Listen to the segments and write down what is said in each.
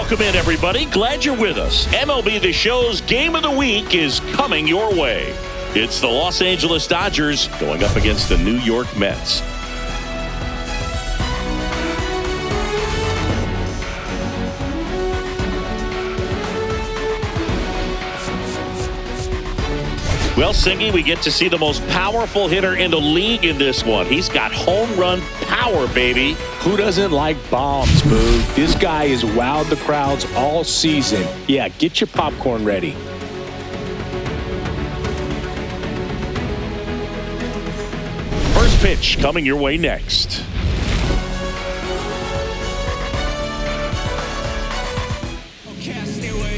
Welcome in, everybody. Glad you're with us. MLB The Show's Game of the Week is coming your way. It's the Los Angeles Dodgers going up against the New York Mets. Well, Singy, we get to see the most powerful hitter in the league in this one. He's got home run power, baby. Who doesn't like bombs, Boog? This guy has wowed the crowds all season. Yeah, get your popcorn ready. First pitch coming your way next.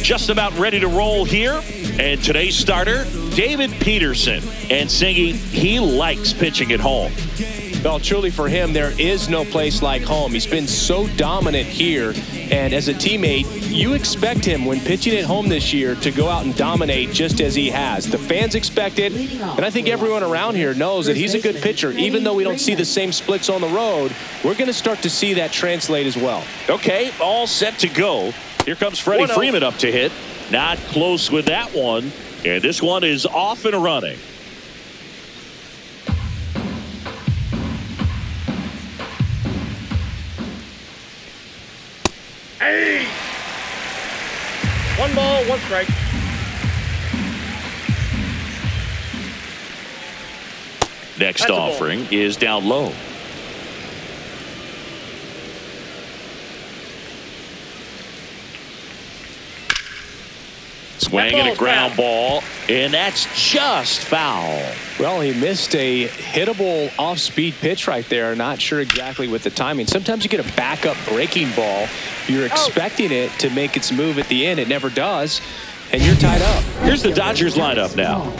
Just about ready to roll here. And today's starter, David Peterson. And Singy, he likes pitching at home. Well, truly for him, there is no place like home. He's been so dominant here. And as a teammate, you expect him when pitching at home this year to go out and dominate just as he has. The fans expect it. And I think everyone around here knows that he's a good pitcher. Even though we don't see the same splits on the road, we're going to start to see that translate as well. Okay, all set to go. Here comes Freddie Freeman up to hit. Not close with that one. And this one is off and running. Hey! 1 ball, 1 strike. Next offering is down low. Swinging a ground ball, and that's just foul. Well, he missed a hittable off-speed pitch right there. Not sure exactly with the timing. Sometimes you get a backup breaking ball. You're expecting it to make its move at the end. It never does, and you're tied up. Here's the Dodgers lineup now.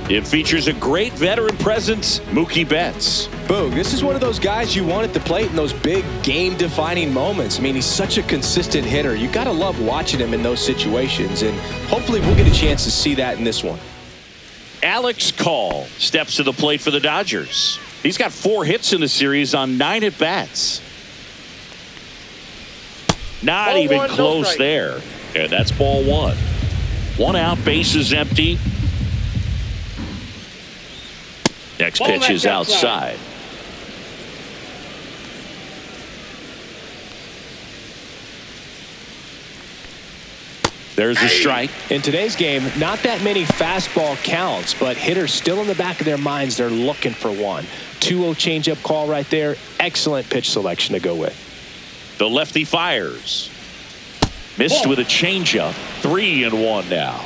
It features a great veteran presence, Mookie Betts. Boog, this is one of those guys you want at the plate in those big game-defining moments. I mean, he's such a consistent hitter. You got to love watching him in those situations, and hopefully we'll get a chance to see that in this one. Alex Call steps to the plate for the Dodgers. He's got 4 hits in the series on 9 at-bats. Not even close there. And that's ball 1. 1 out, bases empty. Next pitch is outside. There's a strike. In today's game, not that many fastball counts, but hitters still in the back of their minds, they're looking for one. 2-0 changeup call right there. Excellent pitch selection to go with. The lefty fires. Missed with a changeup. 3-1 now.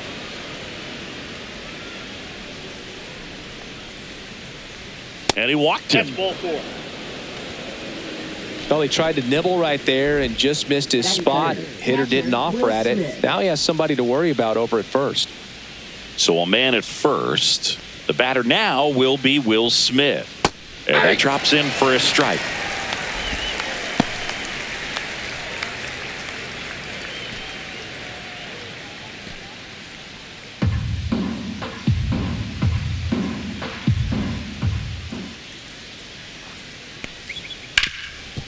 And he walked him. That's ball 4. Well, he tried to nibble right there and just missed his spot. Hitter didn't offer at it. Now he has somebody to worry about over at first. So a man at first. The batter now will be Will Smith. And that drops in for a strike.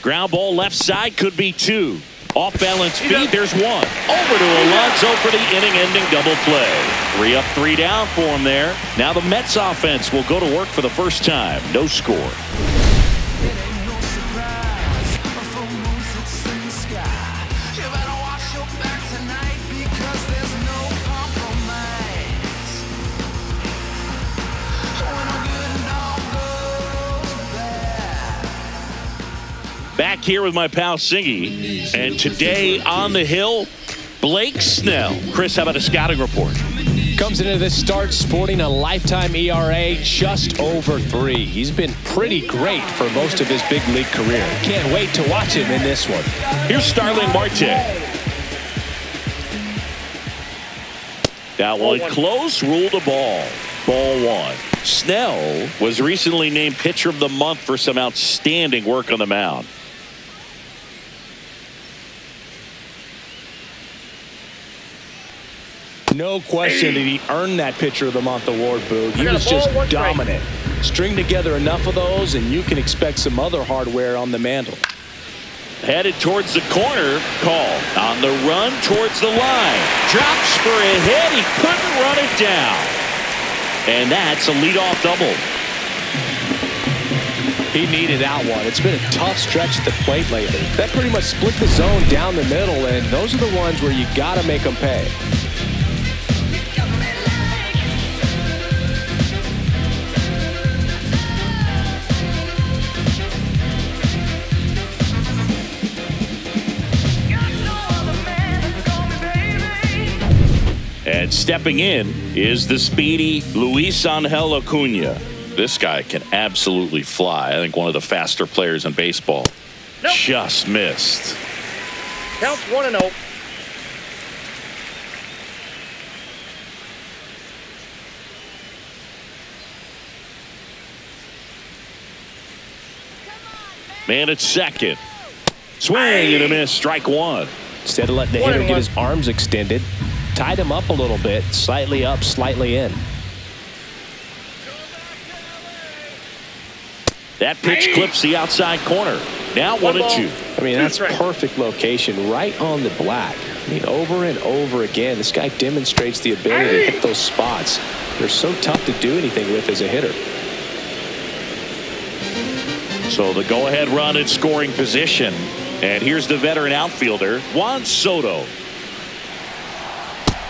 Ground ball left side, could be 2. Off balance feet, there's 1. Over to Alonso for the inning-ending double play. 3 up, 3 down for him there. Now the Mets offense will go to work for the first time. No score. Back here with my pal Singy, and today on the hill, Blake Snell. Chris, how about a scouting report? Comes into this start sporting a lifetime ERA just over 3. He's been pretty great for most of his big league career. Can't wait to watch him in this one. Here's Starling Marte. That one close, ruled a ball. Ball 1. Snell was recently named pitcher of the month for some outstanding work on the mound. No question that he earned that pitcher of the month award, Boog. He was just dominant. String together enough of those and you can expect some other hardware on the mantle. Headed towards the corner. Call on the run towards the line. Drops for a hit. He couldn't run it down. And that's a leadoff double. He needed that one. It's been a tough stretch at the plate lately. That pretty much split the zone down the middle, and those are the ones where you got to make them pay. And stepping in is the speedy Luis Angel Acuna. This guy can absolutely fly. I think one of the faster players in baseball. Nope. Just missed. Counts 1-0. Man at second. Swing and a miss. Strike one. Instead of letting the hitter get his arms extended, tied him up a little bit, slightly up, slightly in. That pitch clips the outside corner. Now 1-2. I mean, that's perfect location right on the black. I mean, over and over again, this guy demonstrates the ability to hit those spots. They're so tough to do anything with as a hitter. So the go-ahead run in scoring position. And here's the veteran outfielder, Juan Soto.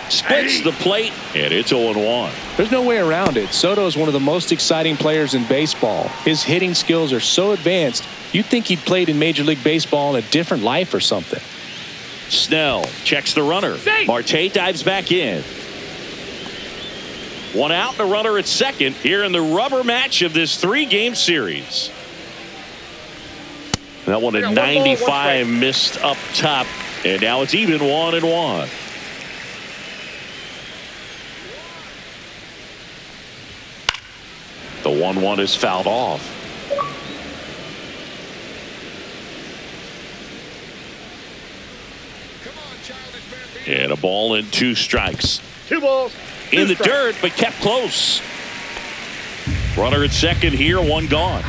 Splits the plate, and it's 0-1. There's no way around it. Soto is one of the most exciting players in baseball. His hitting skills are so advanced, you'd think he'd played in Major League Baseball in a different life or something. Snell checks the runner. Marte dives back in. One out and a runner at second here in the rubber match of this 3-game series. That one at 95 missed up top, and now it's even 1-1. The 1-1 is fouled off. And a ball and 2 strikes. 2 balls. In the dirt, but kept close. Runner at second here, 1 gone.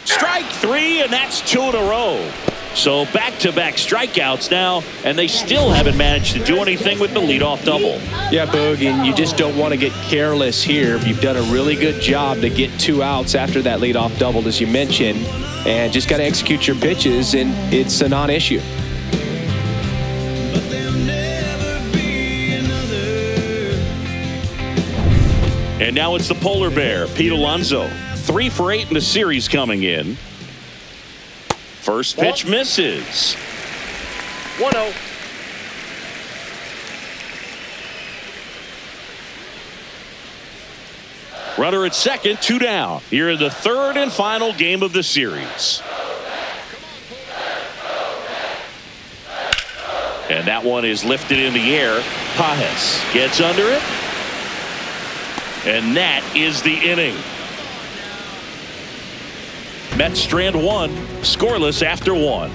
Strike 3, and that's 2 in a row. So back-to-back strikeouts now, and they still haven't managed to do anything with the leadoff double. Yeah, Boog, and you just don't want to get careless here. You've done a really good job to get 2 outs after that leadoff double, as you mentioned, and just got to execute your pitches, and it's a non-issue. And now it's the polar bear, Pete Alonso. 3 for 8 in the series coming in. First pitch misses. 1-0. Runner at second, 2 down. Here in the 3rd and final game of the series. And that one is lifted in the air. Pages gets under it. And that is the inning. Mets strand 1, scoreless after 1.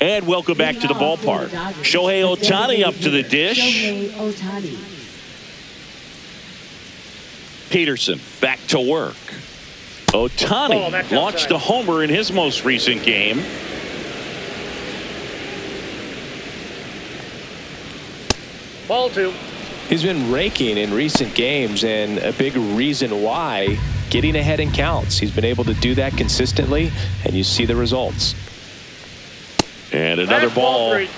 And welcome back to the ballpark. Shohei Ohtani up to the dish. Peterson back to work. Ohtani launched a homer in his most recent game. Ball 2. He's been raking in recent games, and a big reason why, getting ahead in counts. He's been able to do that consistently, and you see the results. And another ball. 3-0.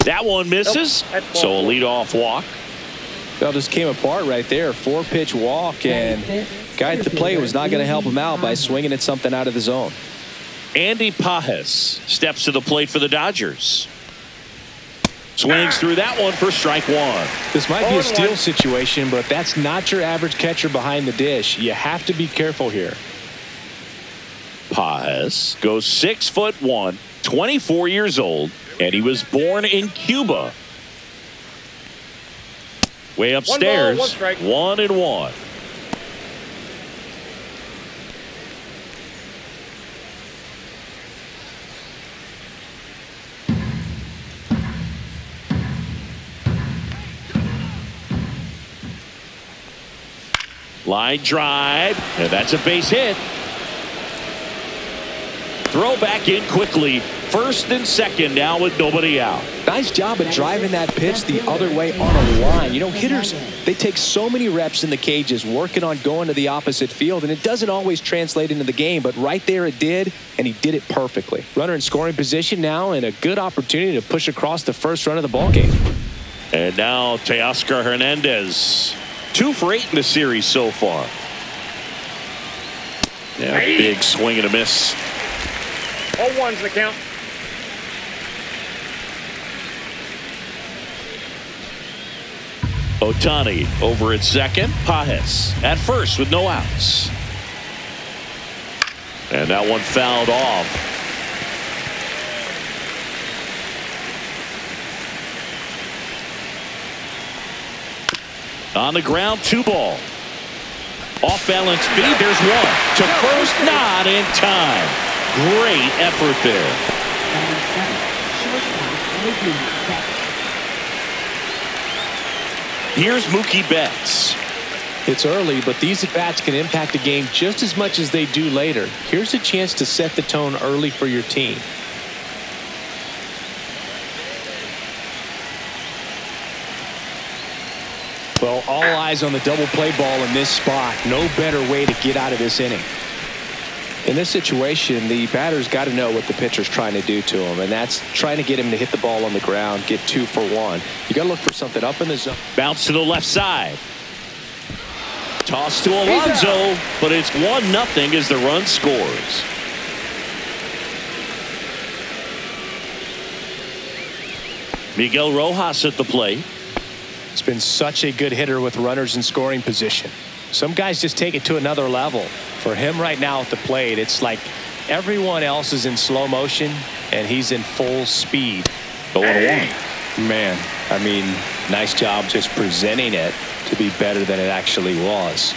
That one misses. Nope. So a leadoff walk. That just came apart right there. 4-pitch walk, and guy at the plate was not going to help him out by swinging at something out of the zone. Andy Pages steps to the plate for the Dodgers. Swings through that one for strike 1. This might be a steal situation, but that's not your average catcher behind the dish. You have to be careful here. Pages goes 6'1", 24 years old, and he was born in Cuba. Way upstairs, 1-1. Line drive, and that's a base hit. Throw back in quickly. First and second now with nobody out. Nice job of driving that pitch the other way on a line. You know, hitters, they take so many reps in the cages working on going to the opposite field, and it doesn't always translate into the game, but right there it did, and he did it perfectly. Runner in scoring position now, and a good opportunity to push across the first run of the ball game. And now Teoscar Hernandez. 2 for 8 in the series so far. Yeah, big swing and a miss. 0-1's the count. Ohtani over at second. Pajes at first with no outs. And that one fouled off. On the ground, 2 ball. Off balance feed, there's one. To first, not in time. Great effort there. Here's Mookie Betts. It's early, but these at-bats can impact the game just as much as they do later. Here's a chance to set the tone early for your team. Well, all eyes on the double play ball in this spot. No better way to get out of this inning. In this situation, the batter's got to know what the pitcher's trying to do to him, and that's trying to get him to hit the ball on the ground, get 2 for 1. You got to look for something up in the zone. Bounce to the left side. Toss to Alonso, but it's 1-0 as the run scores. Miguel Rojas at the plate. It's been such a good hitter with runners in scoring position. Some guys just take it to another level. For him right now at the plate, it's like everyone else is in slow motion and he's in full speed. 0-1. Man, I mean, nice job just presenting it to be better than it actually was.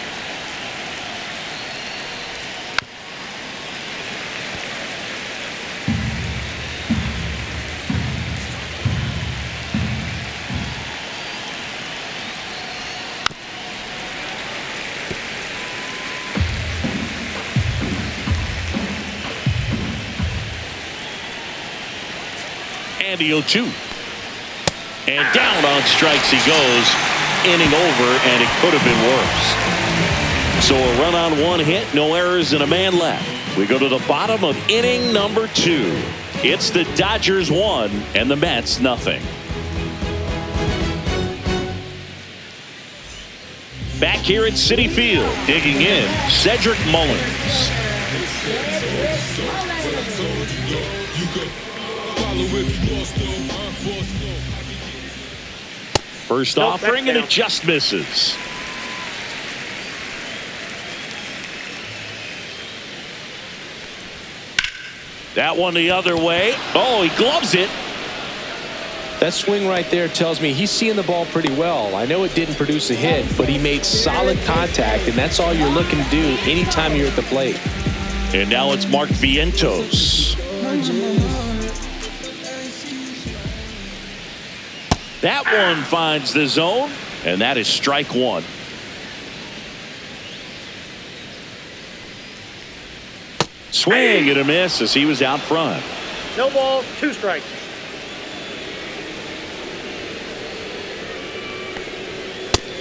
And the 0-2. And down on strikes he goes. Inning over, and it could have been worse. So a run on 1 hit, no errors, and a man left. We go to the bottom of inning number 2. It's the Dodgers 1 and the Mets 0. Back here at Citi Field, digging in, Cedric Mullins. First offering, and it just misses. That one the other way. Oh, he gloves it. That swing right there tells me he's seeing the ball pretty well. I know it didn't produce a hit, but he made solid contact, and that's all you're looking to do anytime you're at the plate. And now it's Mark Vientos. That one finds the zone, and that is strike 1. Swing and a miss as he was out front. No balls, 2 strikes.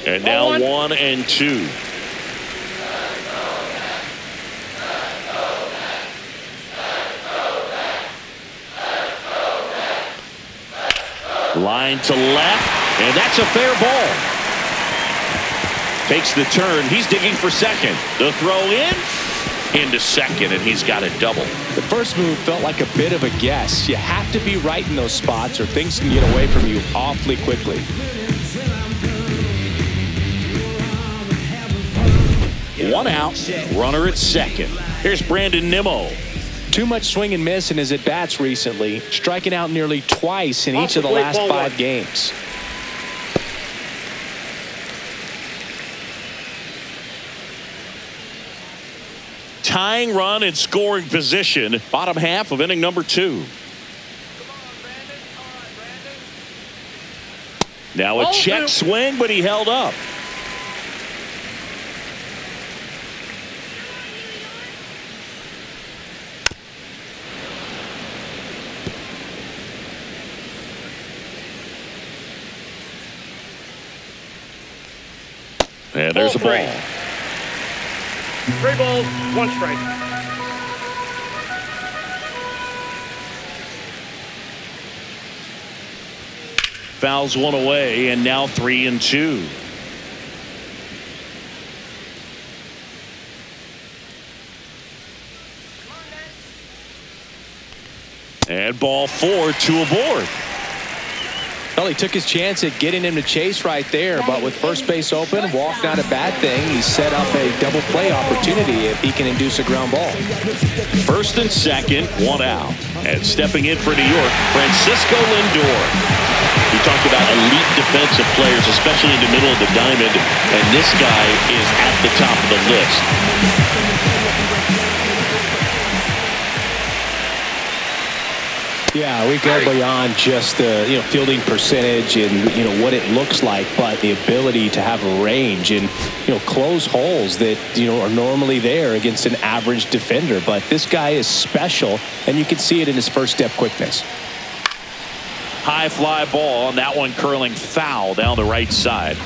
And now 1-2. Line to left, and that's a fair ball. Takes the turn. He's digging for second. The throw into second, and he's got a double. The first move felt like a bit of a guess. You have to be right in those spots or things can get away from you awfully quickly. One out, runner at second. Here's Brandon Nimmo. Too much swing and miss in his at-bats recently, striking out nearly twice in each of the last 5 games. Tying run in scoring position, bottom half of inning number 2. Now a check swing, but he held up. And there's a Ball ball. 3 balls, 1 strike. Fouls one away, and now 3-2. And ball 4, 2 aboard. Well, he took his chance at getting him to chase right there, but with first base open, walk not a bad thing. He set up a double play opportunity if he can induce a ground ball. First and second, 1 out. And stepping in for New York, Francisco Lindor. We talked about elite defensive players, especially in the middle of the diamond, and this guy is at the top of the list. Yeah, we go beyond just the fielding percentage and what it looks like, but the ability to have range and close holes that are normally there against an average defender. But this guy is special, and you can see it in his first step quickness. High fly ball, and that one curling foul down the right side.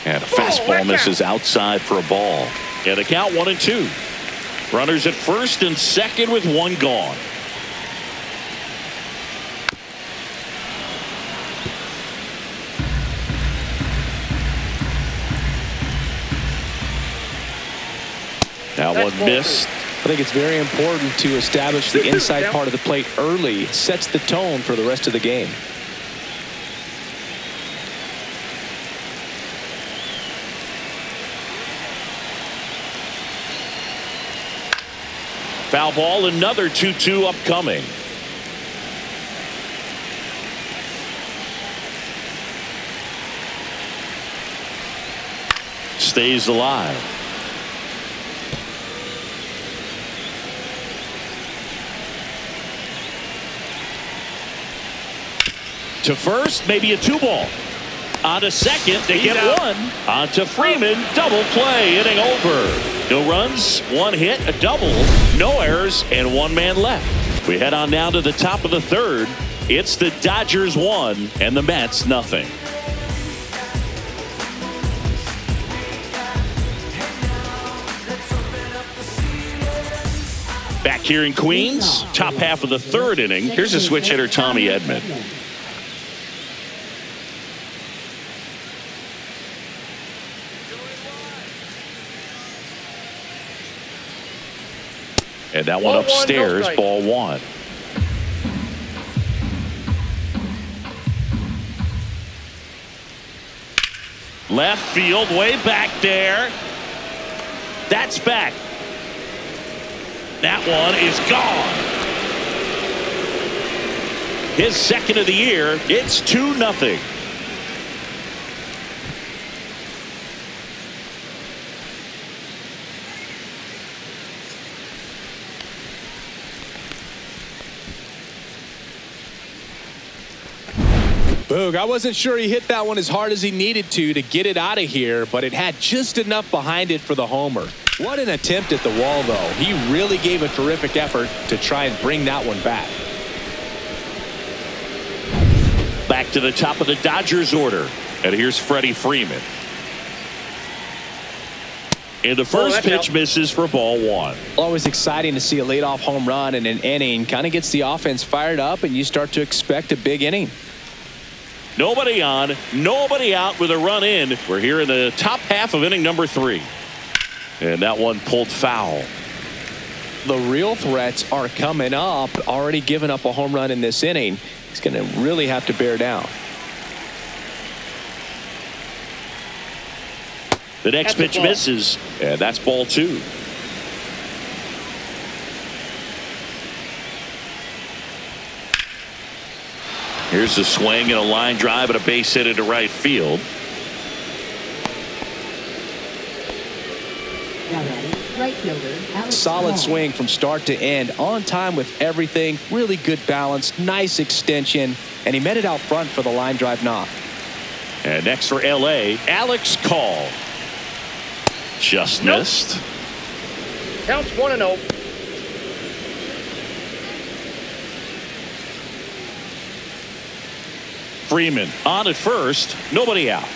And a fastball misses outside for a ball. And the count 1-2. Runners at first and second with 1 gone. That one missed. I think it's very important to establish the inside part of the plate early. It sets the tone for the rest of the game. Foul ball, another 2-2 upcoming. Stays alive. To first, maybe a 2-ball. On to second, they get 1. On to Freeman, double play, inning over. No runs, 1 hit, a double, no errors, and 1 man left. We head on now to the top of the 3rd. It's the Dodgers 1 and the Mets nothing. Back here in Queens, top half of the 3rd inning. Here's a switch hitter, Tommy Edman. And that one upstairs, ball 1. Left field, way back there. That's back. That one is gone. His second of the year. It's 2-0. Boog, I wasn't sure he hit that one as hard as he needed to get it out of here, but it had just enough behind it for the homer. What an attempt at the wall, though. He really gave a terrific effort to try and bring that one back. Back to the top of the Dodgers order. And here's Freddie Freeman. And the first pitch misses for ball 1. Always exciting to see a leadoff home run in an inning. Kind of gets the offense fired up, and you start to expect a big inning. Nobody on, nobody out with a run in. We're here in the top half of inning number 3. And that one pulled foul. The real threats are coming up. Already giving up a home run in this inning. He's going to really have to bear down. The next pitch misses, and that's ball 2. Here's a swing and a line drive and a base hit into right field. Solid swing from start to end, on time with everything. Really good balance, nice extension, and he met it out front for the line drive knock. And next for LA, Alex Call. Just missed. Counts 1-0. Freeman on at first, nobody out.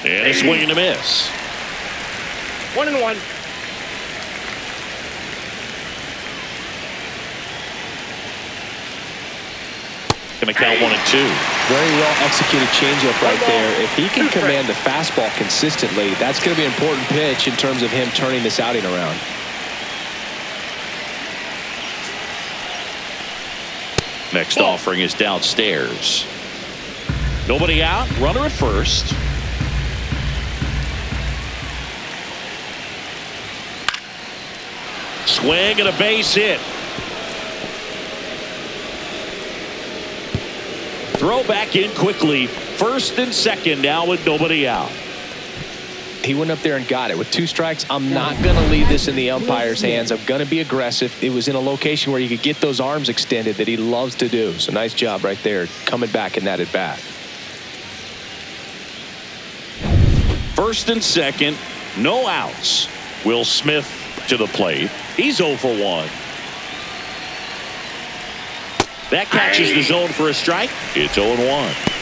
And a swing and a miss. 1-1. Going to count 1-2. Very well executed changeup right there. If he can command the fastball consistently, that's going to be an important pitch in terms of him turning this outing around. Next offering is downstairs. Nobody out. Runner at first. Swing and a base hit. Throw back in quickly. First and second now with nobody out. He went up there and got it. With 2 strikes, I'm not going to leave this in the umpire's hands. I'm going to be aggressive. It was in a location where you could get those arms extended that he loves to do. So nice job right there coming back in that at bat. First and second, no outs. Will Smith to the plate. He's 0 for 1. That catches the zone for a strike. It's 0-1.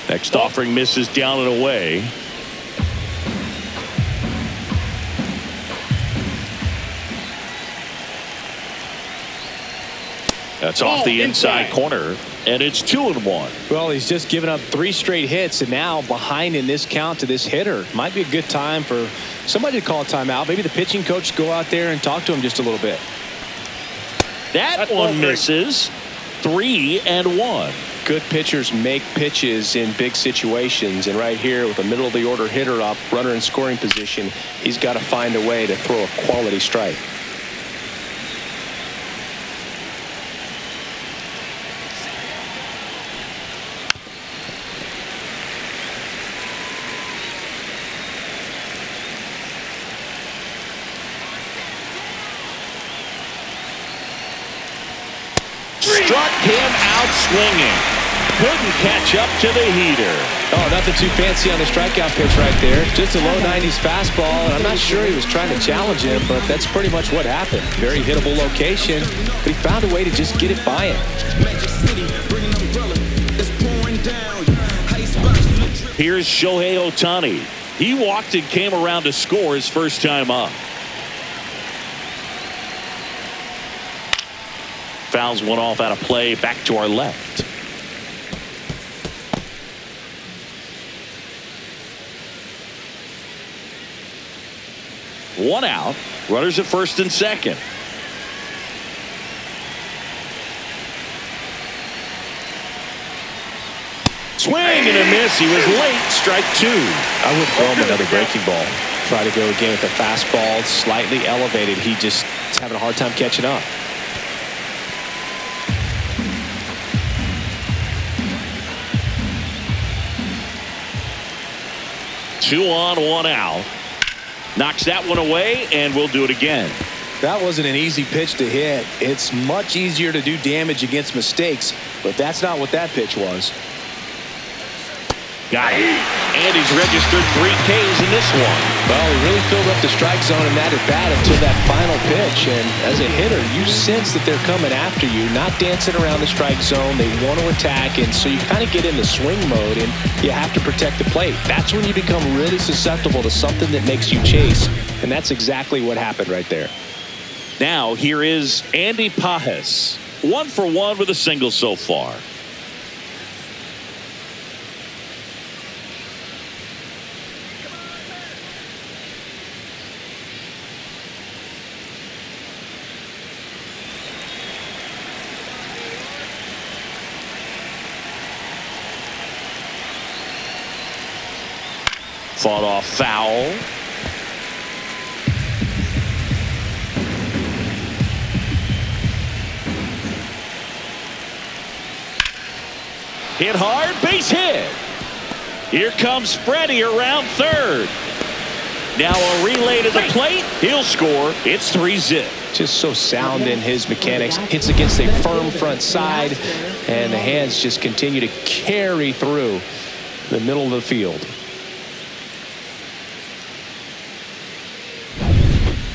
Next offering misses down and away. That's off the inside corner, and it's 2-1. Well, he's just given up 3 straight hits, and now behind in this count to this hitter. Might be a good time for somebody to call a timeout. Maybe the pitching coach go out there and talk to him just a little bit. That one misses. 3-1. Good pitchers make pitches in big situations, and right here with a middle of the order hitter up, runner in scoring position, he's got to find a way to throw a quality strike. Struck him out swinging. Couldn't catch up to the heater. Oh, nothing too fancy on the strikeout pitch right there. Just a low 90s fastball, and I'm not sure he was trying to challenge him, but that's pretty much what happened. Very hittable location, but he found a way to just get it by him. Here's Shohei Ohtani. He walked and came around to score his first time up. Fouls one off out of play, back to our left. One out. Runners at first and second. Swing and a miss. He was late. Strike 2. I would throw him another breaking ball. Try to go again with the fastball, slightly elevated. He just is having a hard time catching up. 2 on, 1 out. Knocks that one away, and we'll do it again. That wasn't an easy pitch to hit. It's much easier to do damage against mistakes, but that's not what that pitch was. Got it. And he's registered 3 Ks in this one. Well, he really filled up the strike zone in that at bat until that final pitch. And as a hitter, you sense that they're coming after you, not dancing around the strike zone. They want to attack, and so you kind of get into swing mode, and you have to protect the plate. That's when you become really susceptible to something that makes you chase, and that's exactly what happened right there. Now here is Andy Pages. 1 for 1 with a single so far. Fought off foul. Hit hard, base hit. Here comes Freddie around third. Now a relay to the plate. He'll score. It's 3-zip. Just so sound in his mechanics. Hits against a firm front side, and the hands just continue to carry through the middle of the field.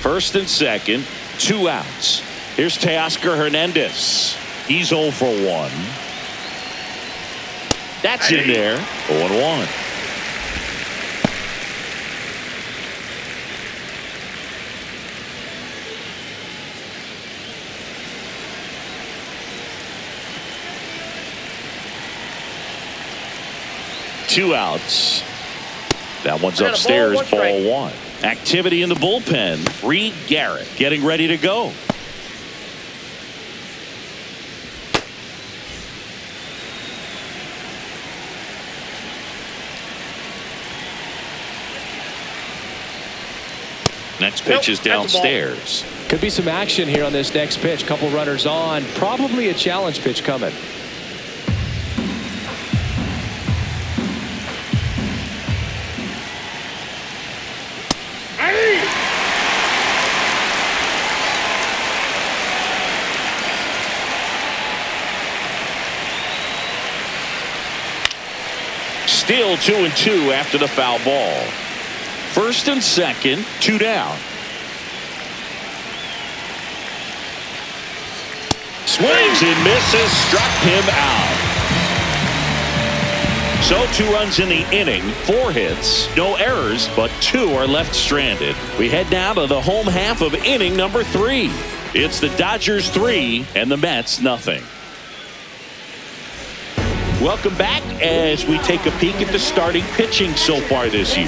First and second, 2 outs. Here's Teoscar Hernandez. He's 0 for 1. That's in there. 0-1. Two outs. That one's upstairs, ball 1. Activity in the bullpen. Reed Garrett getting ready to go. Next pitch is downstairs. Could be some action here on this next pitch. Couple runners on. Probably a challenge pitch coming. Still 2-2 after the foul ball. First and second, 2 down. Swings and misses, struck him out. So 2 runs in the inning, 4 hits, no errors, but 2 are left stranded. We head now to the home half of inning number 3. It's the Dodgers 3 and the Mets nothing. Welcome back as we take a peek at the starting pitching so far this year.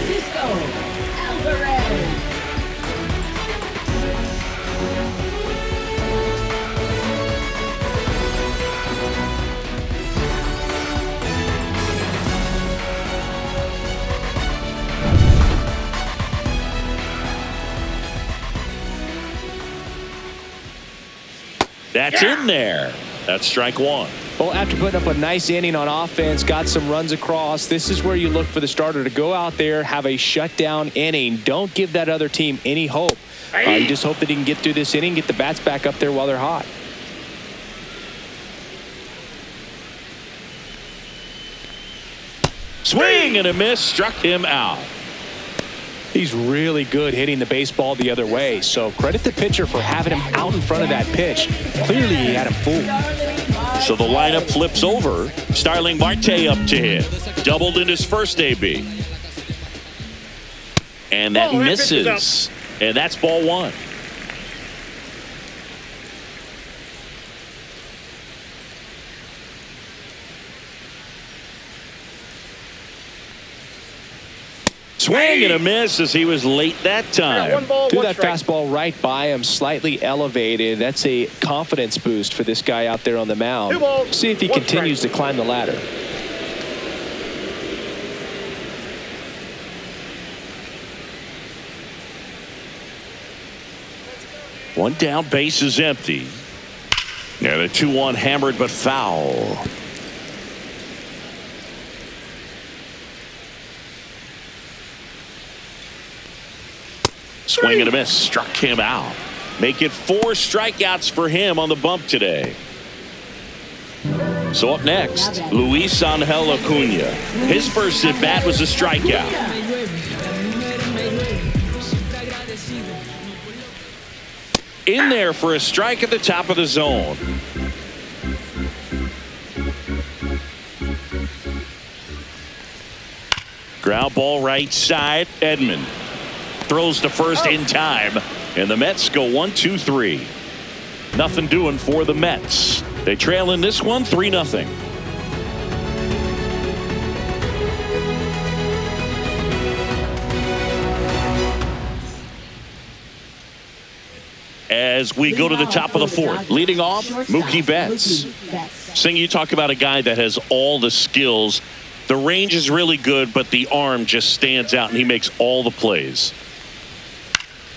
That's in there. That's strike 1. Well, after putting up a nice inning on offense, got some runs across, this is where you look for the starter to go out there, have a shutdown inning. Don't give that other team any hope. You just hope that he can get through this inning, get the bats back up there while they're hot. Swing and a miss, struck him out. He's really good hitting the baseball the other way, so credit the pitcher for having him out in front of that pitch. Clearly he had him fooled. So the lineup flips over. Starling Marte up to hit. Doubled in his first AB. And that misses. And that's ball 1. Swing and a miss as he was late that time. Threw that fastball right by him, slightly elevated. That's a confidence boost for this guy out there on the mound. See if he continues to climb the ladder. One down, base is empty. And a 2-1 hammered but foul. Swing and a miss, struck him out. Make it 4 strikeouts for him on the bump today. So up next, Luis Angel Acuna. His first at bat was a strikeout. In there for a strike at the top of the zone. Ground ball right side, Edman. Throws to first in time, and the Mets go 1-2-3. Nothing doing for the Mets. They trail in this one 3-0. As we go to the top of the 4th, leading off, Mookie Betts. Sing, you talk about a guy that has all the skills. The range is really good, but the arm just stands out, and he makes all the plays.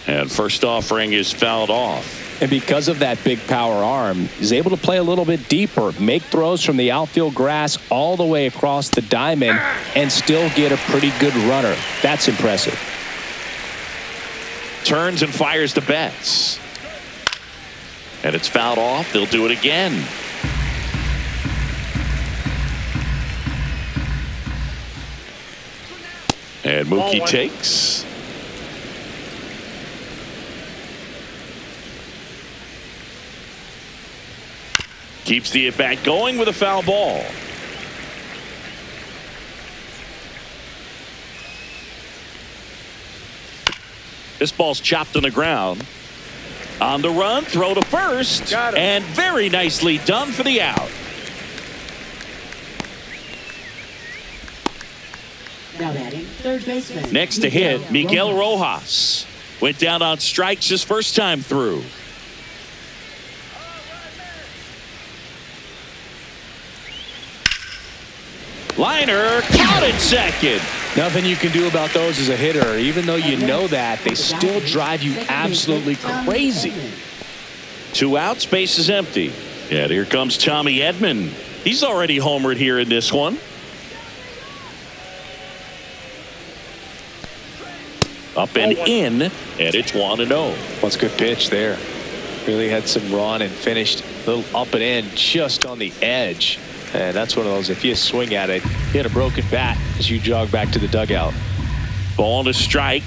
And first offering is fouled off. And because of that big power arm, he's able to play a little bit deeper, make throws from the outfield grass all the way across the diamond, and still get a pretty good runner. That's impressive. Turns and fires to Betts. And it's fouled off. They'll do it again. And Mookie takes. Keeps the at-bat going with a foul ball. This ball's chopped on the ground. On the run, throw to first, and very nicely done for the out. Now batting, third baseman. Next to hit, Miguel Rojas. Went down on strikes his first time through. Liner, caught at second. Nothing you can do about those as a hitter. Even though you know that, they still drive you absolutely crazy. 2 outs, base is empty. And here comes Tommy Edman. He's already homered here in this one. Up and in, and it's 1-0. What's a good pitch there. Really had some run and finished a little up and in just on the edge. And that's one of those, if you swing at it, you hit a broken bat as you jog back to the dugout. Ball to strike.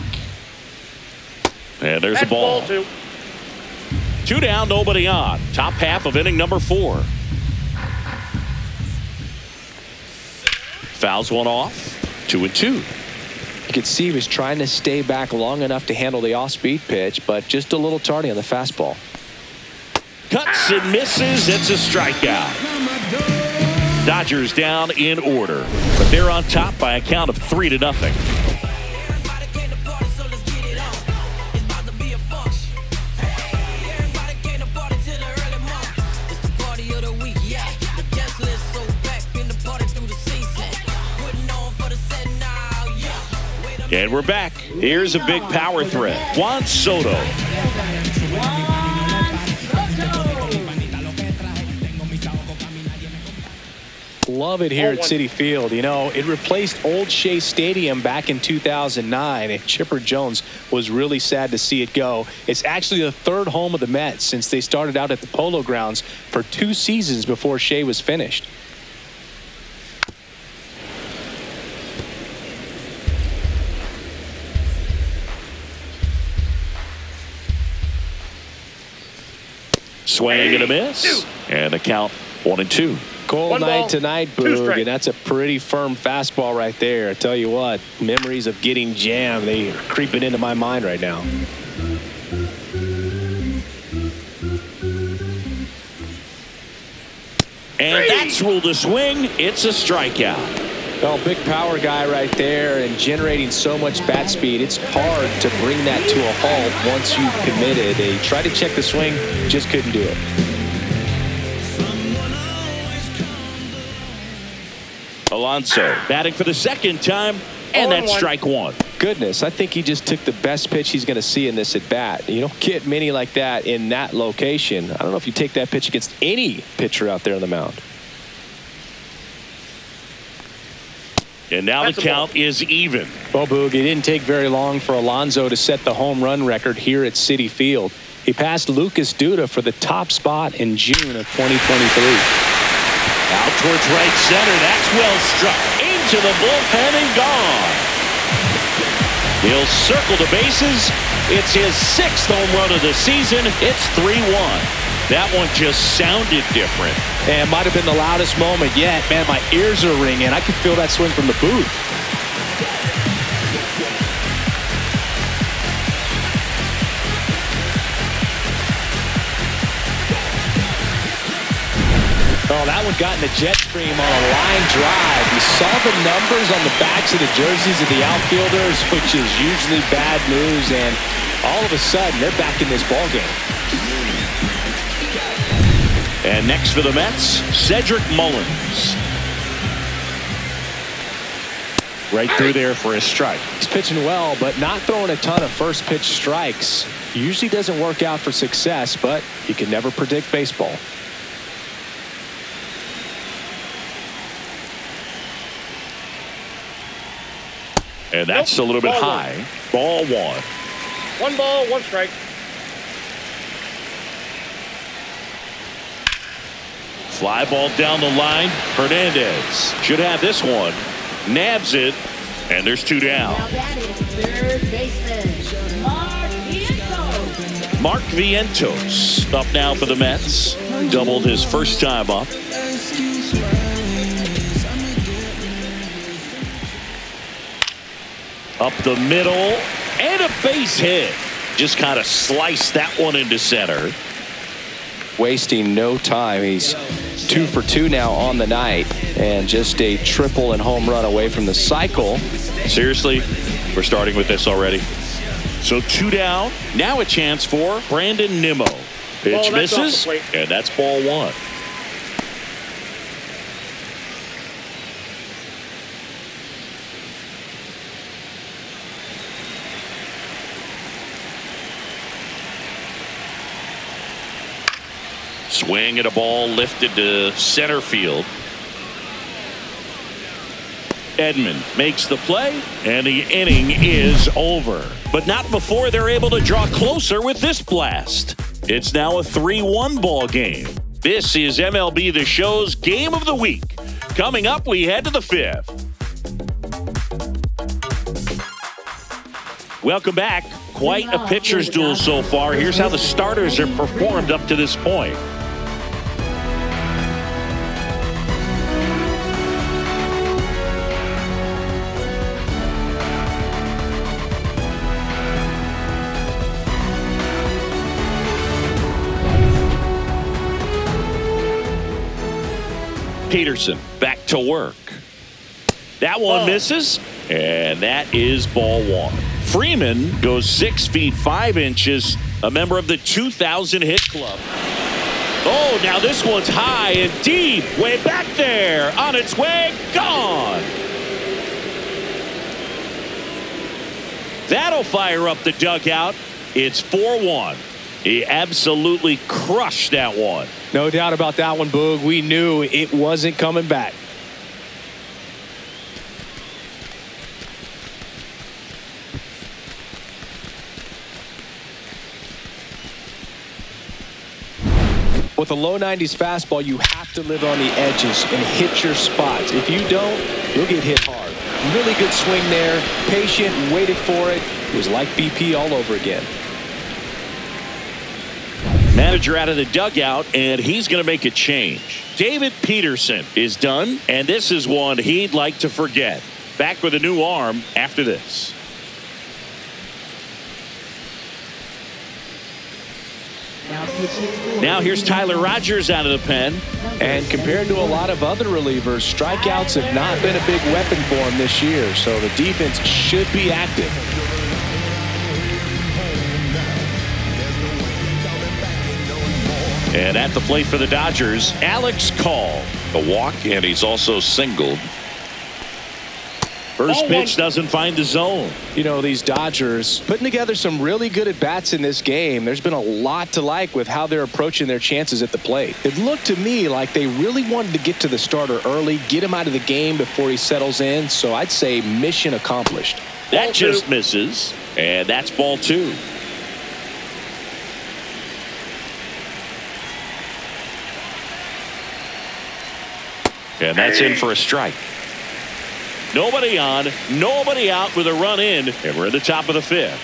And there's the ball. 2 down, nobody on. Top half of inning number 4. Fouls one off. 2-2. You could see he was trying to stay back long enough to handle the off-speed pitch, but just a little tardy on the fastball. Cuts and misses. It's a strikeout. Dodgers down in order, but they're on top by a count of 3-0. And we're back. Here's a big power threat. Juan Soto. Love it here at Citi Field. You know, it replaced Old Shea Stadium back in 2009, and Chipper Jones was really sad to see it go. It's actually the 3rd home of the Mets since they started out at the Polo Grounds for 2 seasons before Shea was finished. Swing and a miss. And the count 1-2. Cold night tonight, Boog, and that's a pretty firm fastball right there. I tell you what, memories of getting jammed, they are creeping into my mind right now. And that's ruled a swing. It's a strikeout. Well, big power guy right there and generating so much bat speed. It's hard to bring that to a halt once you've committed. They tried to check the swing, just couldn't do it. Alonso batting for the 2nd time, and that's strike 1. Goodness, I think he just took the best pitch he's going to see in this at bat. You don't get many like that in that location. I don't know if you take that pitch against any pitcher out there on the mound. And now the count is even. Well, Boog, it didn't take very long for Alonso to set the home run record here at Citi Field. He passed Lucas Duda for the top spot in June of 2023. Out towards right center. That's well struck. Into the bullpen and gone. He'll circle the bases. It's his 6th home run of the season. It's 3-1. That one just sounded different. And might have been the loudest moment yet. Man, my ears are ringing. I could feel that swing from the booth. Oh, that one got in the jet stream on a line drive. You saw the numbers on the backs of the jerseys of the outfielders, which is usually bad news, and all of a sudden they're back in this ballgame. And next for the Mets, Cedric Mullins. Right through there for a strike. He's pitching well, but not throwing a ton of first pitch strikes. Usually doesn't work out for success, but you can never predict baseball. And that's a little bit high. Ball 1. 1 ball, 1 strike. Fly ball down the line. Hernandez should have this one. Nabs it. And there's 2 down. Now batting, third baseman, Mark Vientos up now for the Mets. Doubled his first time up. Up the middle. And a base hit. Just kind of sliced that one into center. Wasting no time. He's 2 for 2 now on the night, and just a triple and home run away from the cycle. Seriously, we're starting with this already. So 2 down. Now a chance for Brandon Nimmo. Pitch misses, and that's ball 1. Swing at a ball lifted to center field. Edman makes the play, and the inning is over. But not before they're able to draw closer with this blast. It's now a 3-1 ball game. This is MLB The Show's Game of the Week. Coming up, we head to the 5th. Welcome back. Quite a pitcher's duel so far. Here's how the starters have performed up to this point. Peterson back to work. That one misses, and that is ball 1. Freeman goes 6 feet 5 inches, a member of the 2000 hit club. Oh, now this one's high and deep, way back there, on its way, gone. That'll fire up the dugout. It's 4-1. He absolutely crushed that one. No doubt about that one, Boog. We knew it wasn't coming back. With a low 90s fastball, you have to live on the edges and hit your spots. If you don't, you'll get hit hard. Really good swing there. Patient, waited for it. It was like BP all over again. Manager out of the dugout, and he's going to make a change. David Peterson is done, and this is one he'd like to forget. Back with a new arm after this. Now here's Tyler Rogers out of the pen. And compared to a lot of other relievers, strikeouts have not been a big weapon for him this year, so the defense should be active. And at the plate for the Dodgers, Alex Call. A walk, and he's also singled. First pitch doesn't find the zone. You know, these Dodgers putting together some really good at-bats in this game. There's been a lot to like with how they're approaching their chances at the plate. It looked to me like they really wanted to get to the starter early, get him out of the game before he settles in. So I'd say mission accomplished. That just misses, and that's ball 2. And that's in for a strike. Nobody on, nobody out with a run in, and we're in the top of the 5th.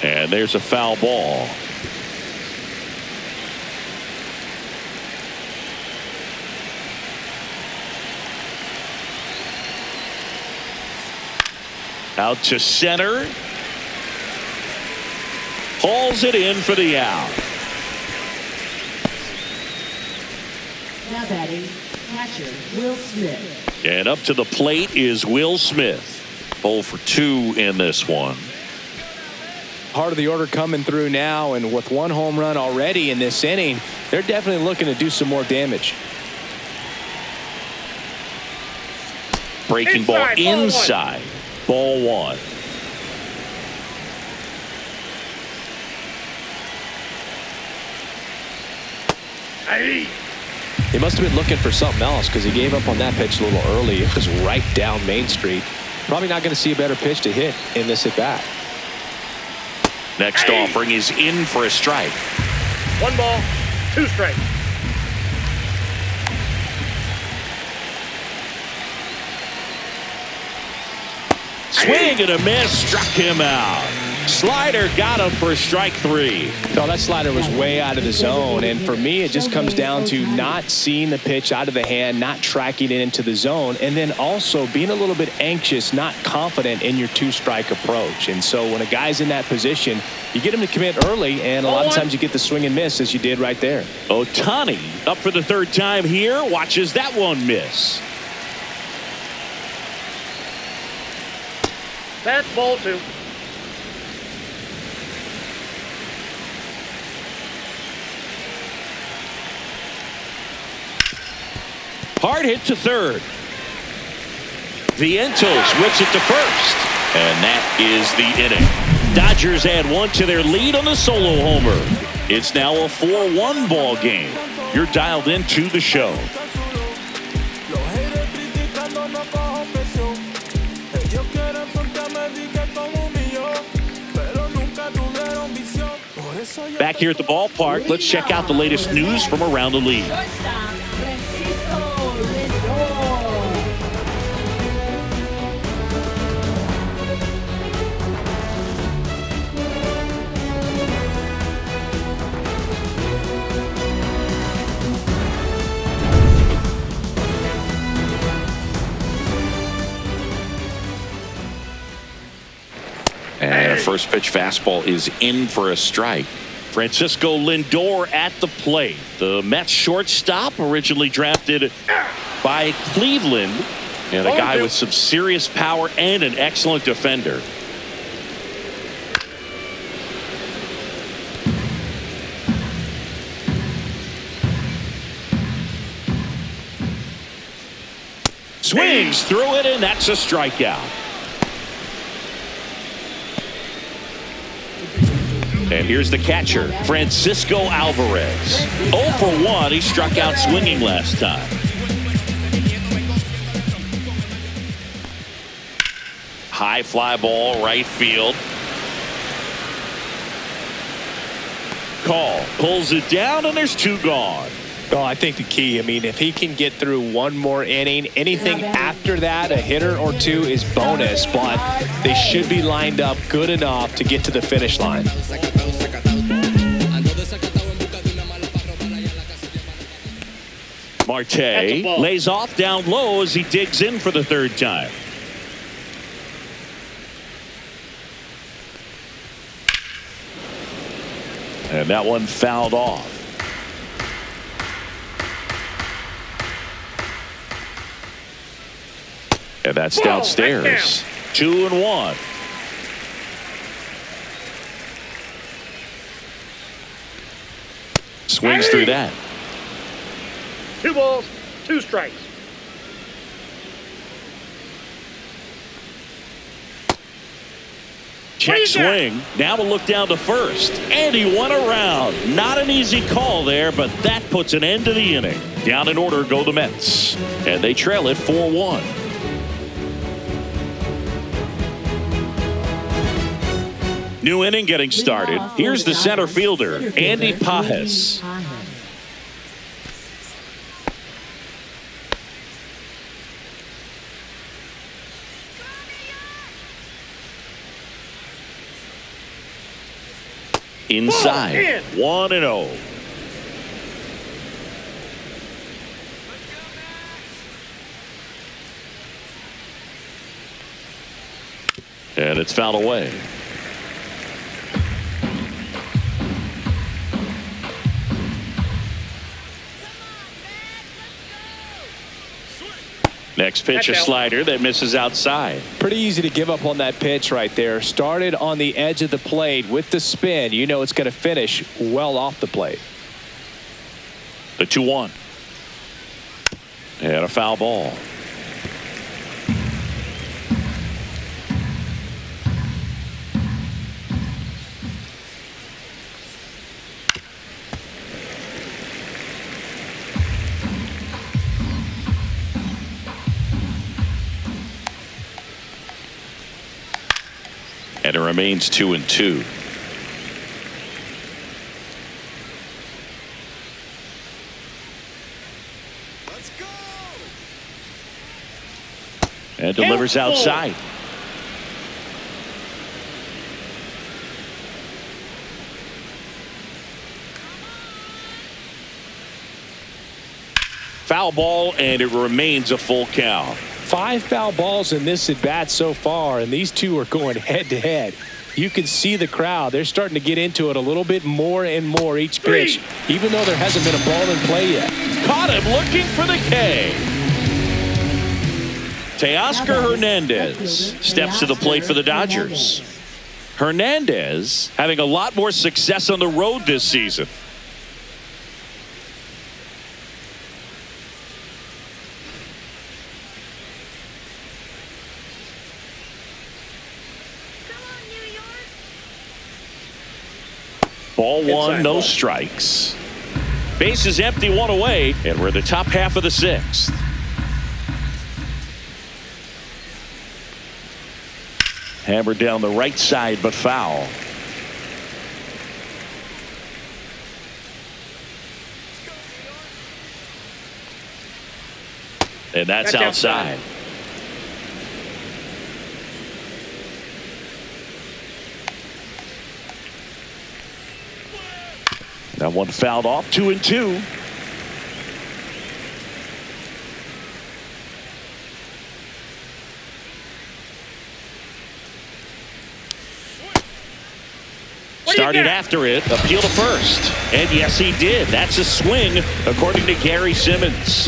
And there's a foul ball. Out to center. Hauls it in for the out. Now batting, catcher Will Smith. And up to the plate is Will Smith. 0 for 2 in this one. Heart of the order coming through now, and with 1 home run already in this inning, they're definitely looking to do some more damage. Breaking ball inside. Ball 1. He must have been looking for something else because he gave up on that pitch a little early. It was right down Main Street. Probably not going to see a better pitch to hit in this at bat. Next offering is in for a strike. 1 ball, 2 strikes. Swing and a miss, struck him out. Slider got him for strike 3. No, that slider was way out of the zone, and for me it just comes down to not seeing the pitch out of the hand, not tracking it into the zone, and then also being a little bit anxious, not confident in your 2-strike approach. And so when a guy's in that position, you get him to commit early, and a lot of times you get the swing and miss as you did right there. Ohtani up for the 3rd time here, watches that one miss. That's ball 2. Hard hit to 3rd. Vientos whips it to 1st. And that is the inning. Dodgers add 1 to their lead on the solo homer. It's now a 4-1 ball game. You're dialed into the show. Back here at the ballpark, let's check out the latest news from around the league. And a first pitch fastball is in for a strike. Francisco Lindor at the plate. The Mets shortstop, originally drafted by Cleveland, and a guy with some serious power and an excellent defender. Swings through it, and that's a strikeout. And here's the catcher, Francisco Alvarez. 0 for 1. He struck out swinging last time. High fly ball, right field. Call pulls it down, and there's 2 gone. Oh, I think the key, I mean, if he can get through 1 more inning, anything after that, a hitter or 2 is bonus, but they should be lined up good enough to get to the finish line. Marte lays off down low as he digs in for the 3rd time. And that one fouled off. And that's downstairs. 2-1. Swings through that. 2 balls, 2 strikes. Check swing. Now we'll look down to 1st. And he went around. Not an easy call there, but that puts an end to the inning. Down in order go the Mets. And they trail it 4-1. New inning getting started. Here's the center fielder, Andy Pajes. Inside, 1-0. And it's fouled away. Next pitch, a slider that misses outside. Pretty easy to give up on that pitch right there. Started on the edge of the plate with the spin. You know it's going to finish well off the plate. The 2-1. And a foul ball. And it remains 2-2. And delivers outside. Foul ball, and it remains a full count. 5 foul balls in this at bat so far, and these two are going head to head. You can see the crowd. They're starting to get into it a little bit more and more each pitch, even though there hasn't been a ball in play yet. Caught him looking for the K. Teoscar Hernandez steps to the plate for the Dodgers. Hernandez having a lot more success on the road this season. Ball one, no strikes. Base is empty, 1 away, and we're in the top half of the 6th. Hammered down the right side, but foul. And that's outside. That one fouled off, 2-2. Started after it, appeal to first. And yes, he did. That's a swing, according to Gary Simmons.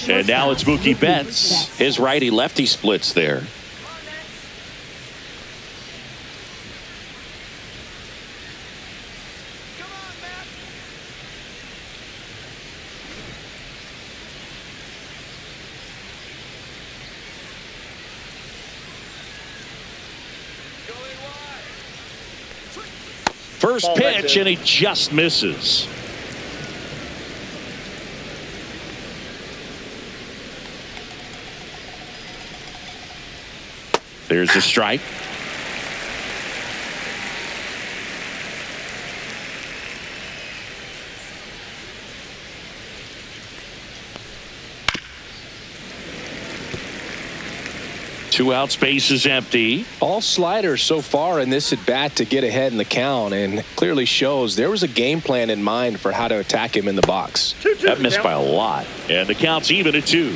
And now it's Mookie Betts. His righty-lefty splits there. First pitch, and he just misses. There's a strike. Two outs, base is empty. All sliders so far in this at bat to get ahead in the count, and clearly shows there was a game plan in mind for how to attack him in the box. That missed by a lot, and the count's even at 2.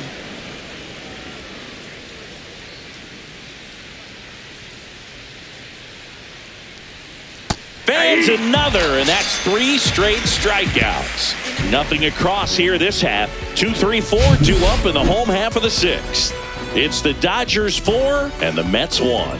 Fans another, and that's 3 straight strikeouts. Nothing across here this half. 2-3-4, 2 up in the home half of the 6th. It's the Dodgers 4 and the Mets 1.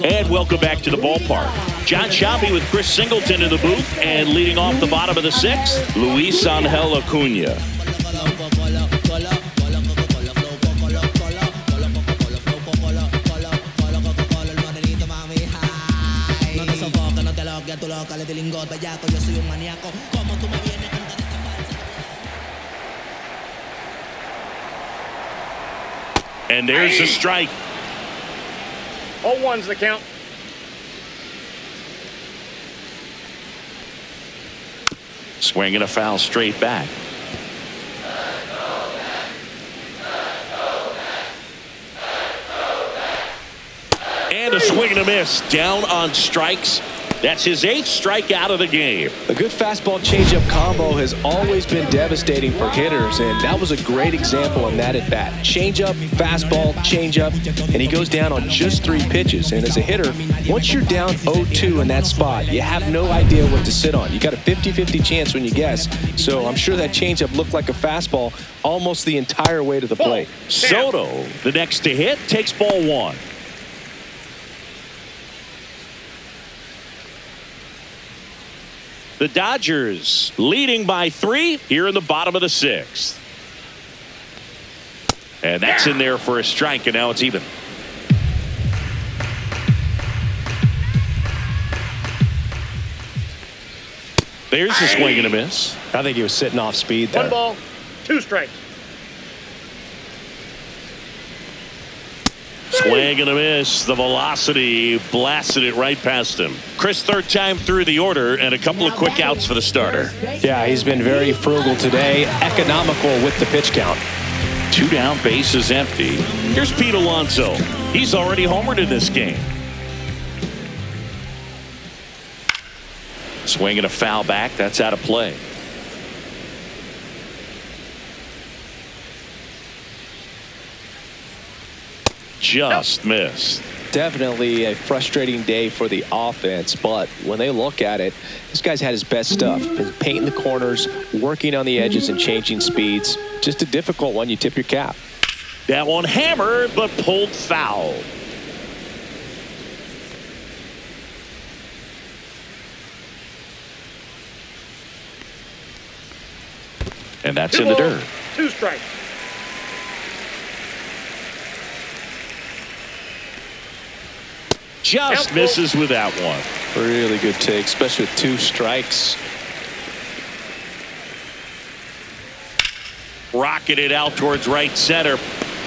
And welcome back to the ballpark. John Sciambi with Chris Singleton in the booth, and leading off the bottom of the 6th, Luis Angel Acuna. And there's the strike. 0-1's the count. Swinging a foul straight back. And a swing and a miss. Down on strikes. That's his 8th strikeout of the game. A good fastball changeup combo has always been devastating for hitters, and that was a great example in that at bat. Changeup, fastball, changeup, and he goes down on just 3 pitches. And as a hitter, once you're down 0-2 in that spot, you have no idea what to sit on. You got a 50-50 chance when you guess. So I'm sure that changeup looked like a fastball almost the entire way to the plate. Soto, the next to hit, takes ball 1. The Dodgers leading by 3 here in the bottom of the 6th. And that's in there for a strike, and now it's even. There's a swing and a miss. I think he was sitting off speed there. 1 ball, 2 strikes. Swing and a miss. The velocity blasted it right past him. Chris, third time through the order and a couple of quick outs for the starter. Yeah, he's been very frugal today, economical with the pitch count. 2 down, bases empty. Here's Pete Alonso. He's already homered in this game. Swing and a foul back. That's out of play. Just missed. Definitely a frustrating day for the offense, but when they look at it, this guy's had his best stuff. Been painting the corners, working on the edges and changing speeds. Just a difficult one. You tip your cap. That one hammered, but pulled foul. And that's in the dirt. 2 strikes. Just misses with that one. Really good take, especially with 2 strikes. Rocketed out towards right center.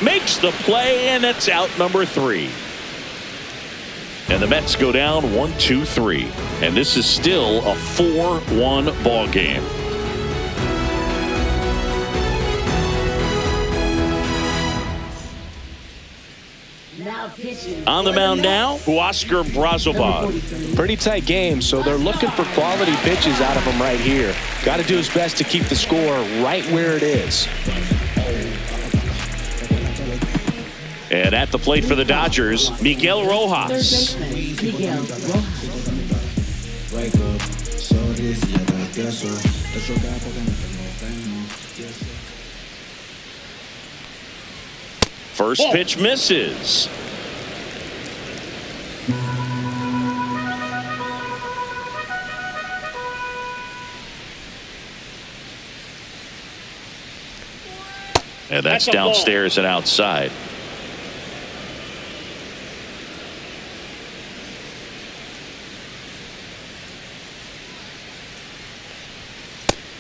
Makes the play, and it's out number 3. And the Mets go down 1-2-3. And this is still a 4-1 ball game. On the mound now, Huascar Brazoban. Pretty tight game, so they're looking for quality pitches out of him right here. Got to do his best to keep the score right where it is. And at the plate for the Dodgers, Miguel Rojas. First pitch misses. And that's downstairs and outside.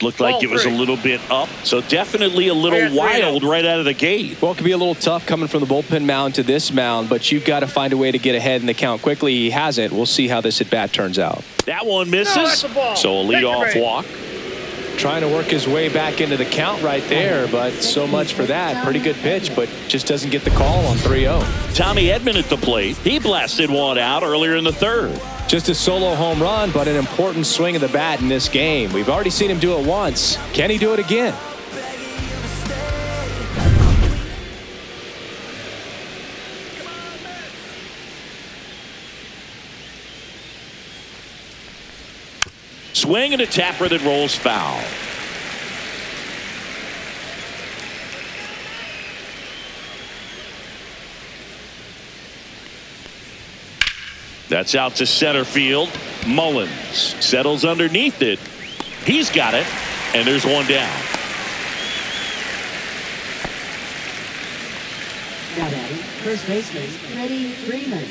Looked like it was a little bit up, so definitely a little wild right out of the gate. Well, it could be a little tough coming from the bullpen mound to this mound, but you've got to find a way to get ahead in the count quickly. He hasn't. We'll see how this at-bat turns out. That one misses, so a leadoff walk. Trying to work his way back into the count right there, but so much for that. Pretty good pitch, but just doesn't get the call on 3-0. Tommy Edman at the plate. He blasted one out earlier in the third. Just a solo home run, but an important swing of the bat in this game. We've already seen him do it once. Can he do it again? Swing and a tapper that rolls foul. That's out to center field. Mullins settles underneath it. He's got it, and there's one down. Now batting, first baseman, Freddie Freeman.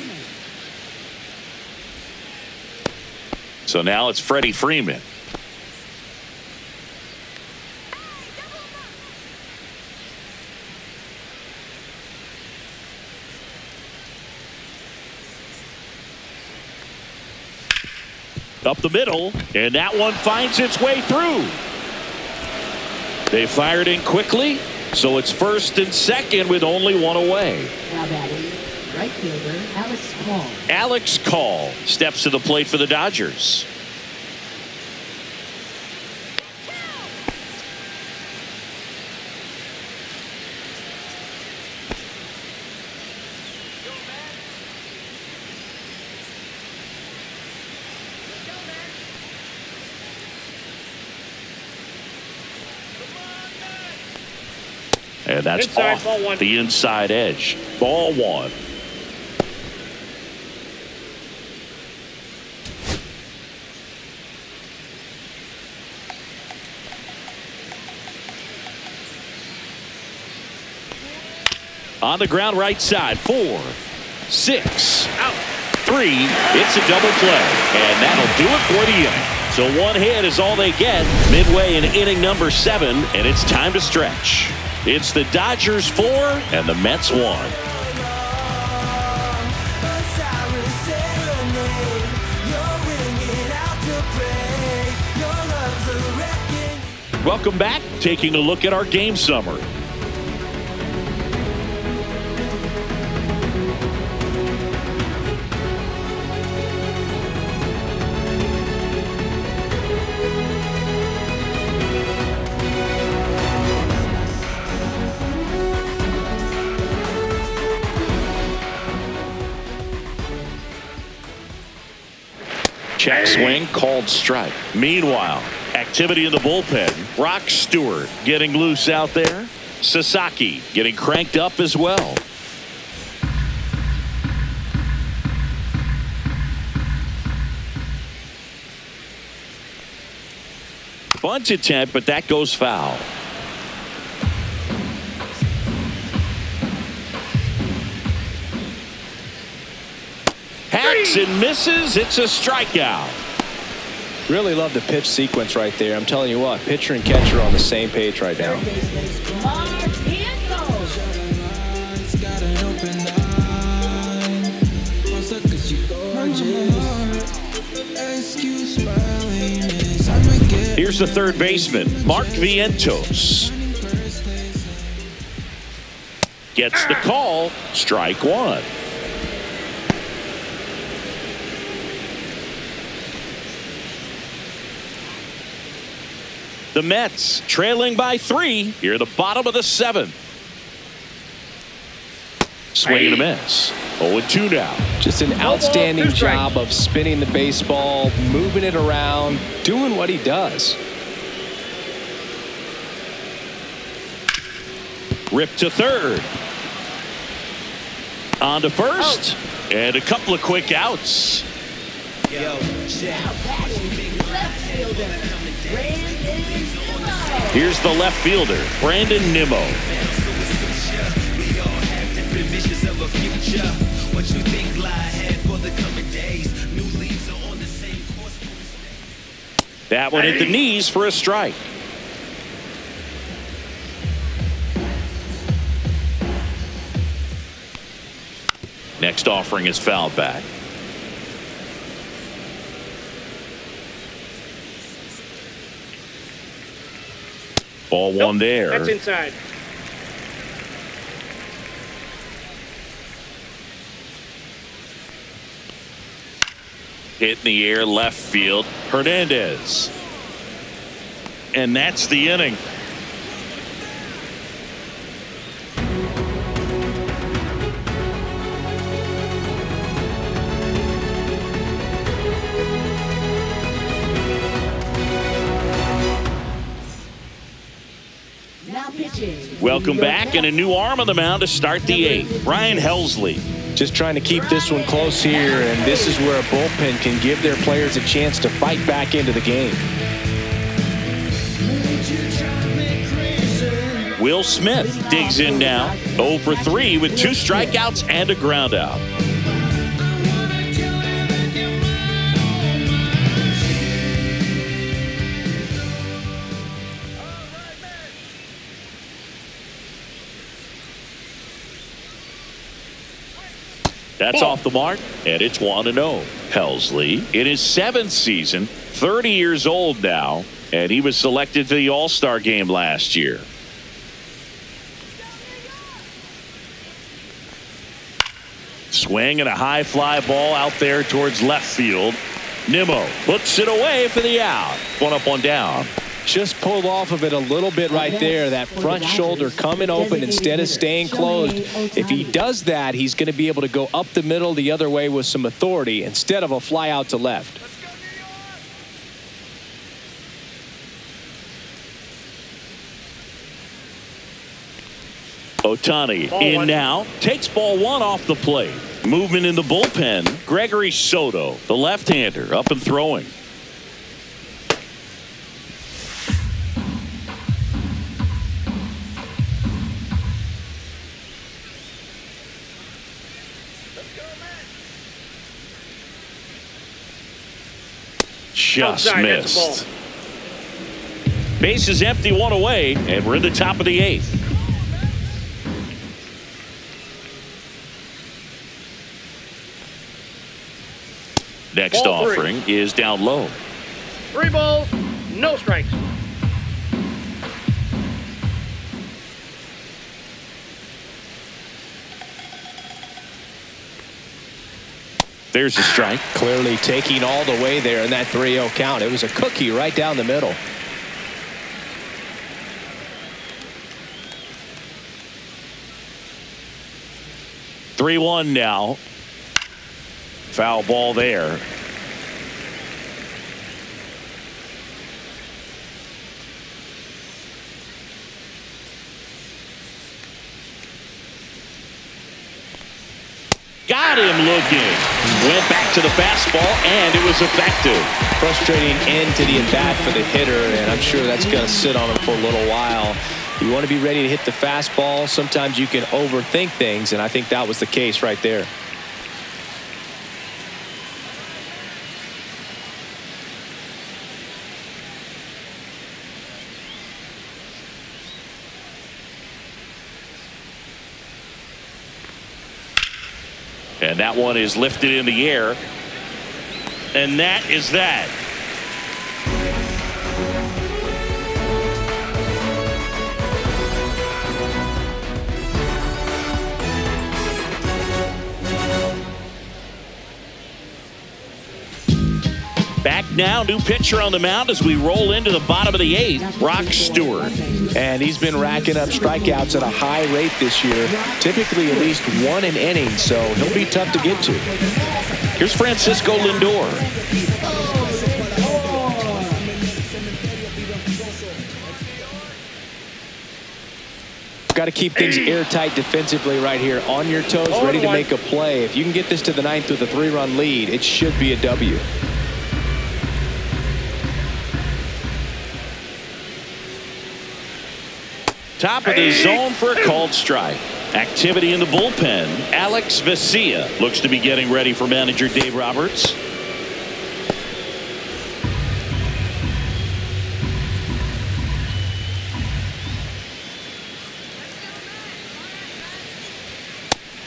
So now it's Freddie Freeman. Up the middle, and that one finds its way through. They fired in quickly, so it's first and second with only one away. Now batting, right fielder, Alex Call. Alex Call steps to the plate for the Dodgers. And that's Inside, off ball one. the inside edge. Ball one. On the ground right side. 4, 6, Out. 3. It's a double play. And that'll do it for the inning. So one hit is all they get midway in inning number 7, and it's time to stretch. It's the Dodgers 4 and the Mets 1. Welcome back. Taking a look at our game summary. Check swing, called strike. Meanwhile, activity in the bullpen. Brock Stewart getting loose out there. Sasaki getting cranked up as well. Bunt attempt, but that goes foul. Hacks and misses. It's a strikeout. Really love the pitch sequence right there. I'm telling you what, pitcher and catcher are on the same page right now. Here's the third baseman, Mark Vientos. Gets the call. Strike one. The Mets trailing by 3 here at the bottom of the 7th. Swing and a miss. 0-2 now. Just an outstanding job of spinning the baseball, moving it around, doing what he does. Rip to third. On to first. And a couple of quick outs. Here's the left fielder, Brandon Nimmo. That one hit the knees for a strike. Next offering is fouled back. Ball one there. That's inside. Hit in the air, left field. Hernandez. And that's the inning. Welcome back, and a new arm on the mound to start the 8th. Ryan Helsley. Just trying to keep this one close here, and this is where a bullpen can give their players a chance to fight back into the game. Will Smith digs in now. 0 for 3 with 2 strikeouts and a ground out. That's off the mark, and it's 1-0. Helsley in his 7th season, 30 years old now, and he was selected to the All-Star game last year. Swing and a high fly ball out there towards left field. Nimmo puts it away for the out. 1 up, 1 down. Just pulled off of it a little bit right there. That front shoulder coming open instead of staying closed. If he does that, he's going to be able to go up the middle the other way with some authority instead of a fly out to left. Ohtani in now. Takes ball 1 off the plate. Movement in the bullpen. Gregory Soto, the left-hander, up and throwing. Just Outside, missed. Base is empty, 1 away, and we're in the top of the 8th. Next offering is down low. 3 balls, no strikes. There's a strike. Clearly taking all the way there in that 3-0 count. It was a cookie right down the middle. Three-1 now. Foul ball there. Got him looking. Went back to the fastball, and it was effective. Frustrating end to the at-bat for the hitter, and I'm sure that's going to sit on him for a little while. You want to be ready to hit the fastball. Sometimes you can overthink things, and I think that was the case right there. And that one is lifted in the air. And that is that. Back now, new pitcher on the mound as we roll into the bottom of the 8th, Brock Stewart. And he's been racking up strikeouts at a high rate this year, typically at least one an inning, so he'll be tough to get to. Here's Francisco Lindor. Got to keep things airtight defensively right here, on your toes, ready to make a play. If you can get this to the 9th with a 3-run lead, it should be a W. Top of the zone for a called strike. Activity in the bullpen. Alex Vesia looks to be getting ready for manager Dave Roberts.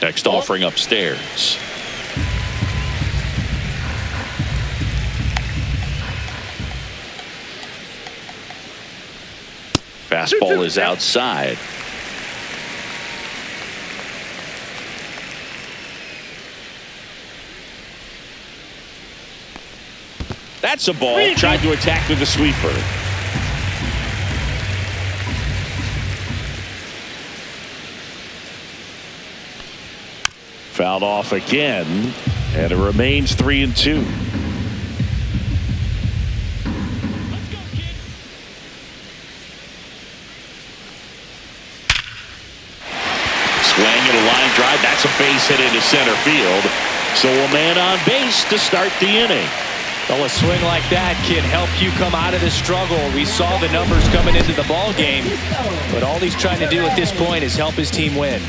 Next offering upstairs. Fastball is outside. That's a ball. Tried to attack with the sweeper. Fouled off again, and it remains 3-2. Swing and a line drive. That's a base hit into center field. So a man on base to start the inning. Well, a swing like that can help you come out of the struggle. We saw the numbers coming into the ball game, but all he's trying to do at this point is help his team win.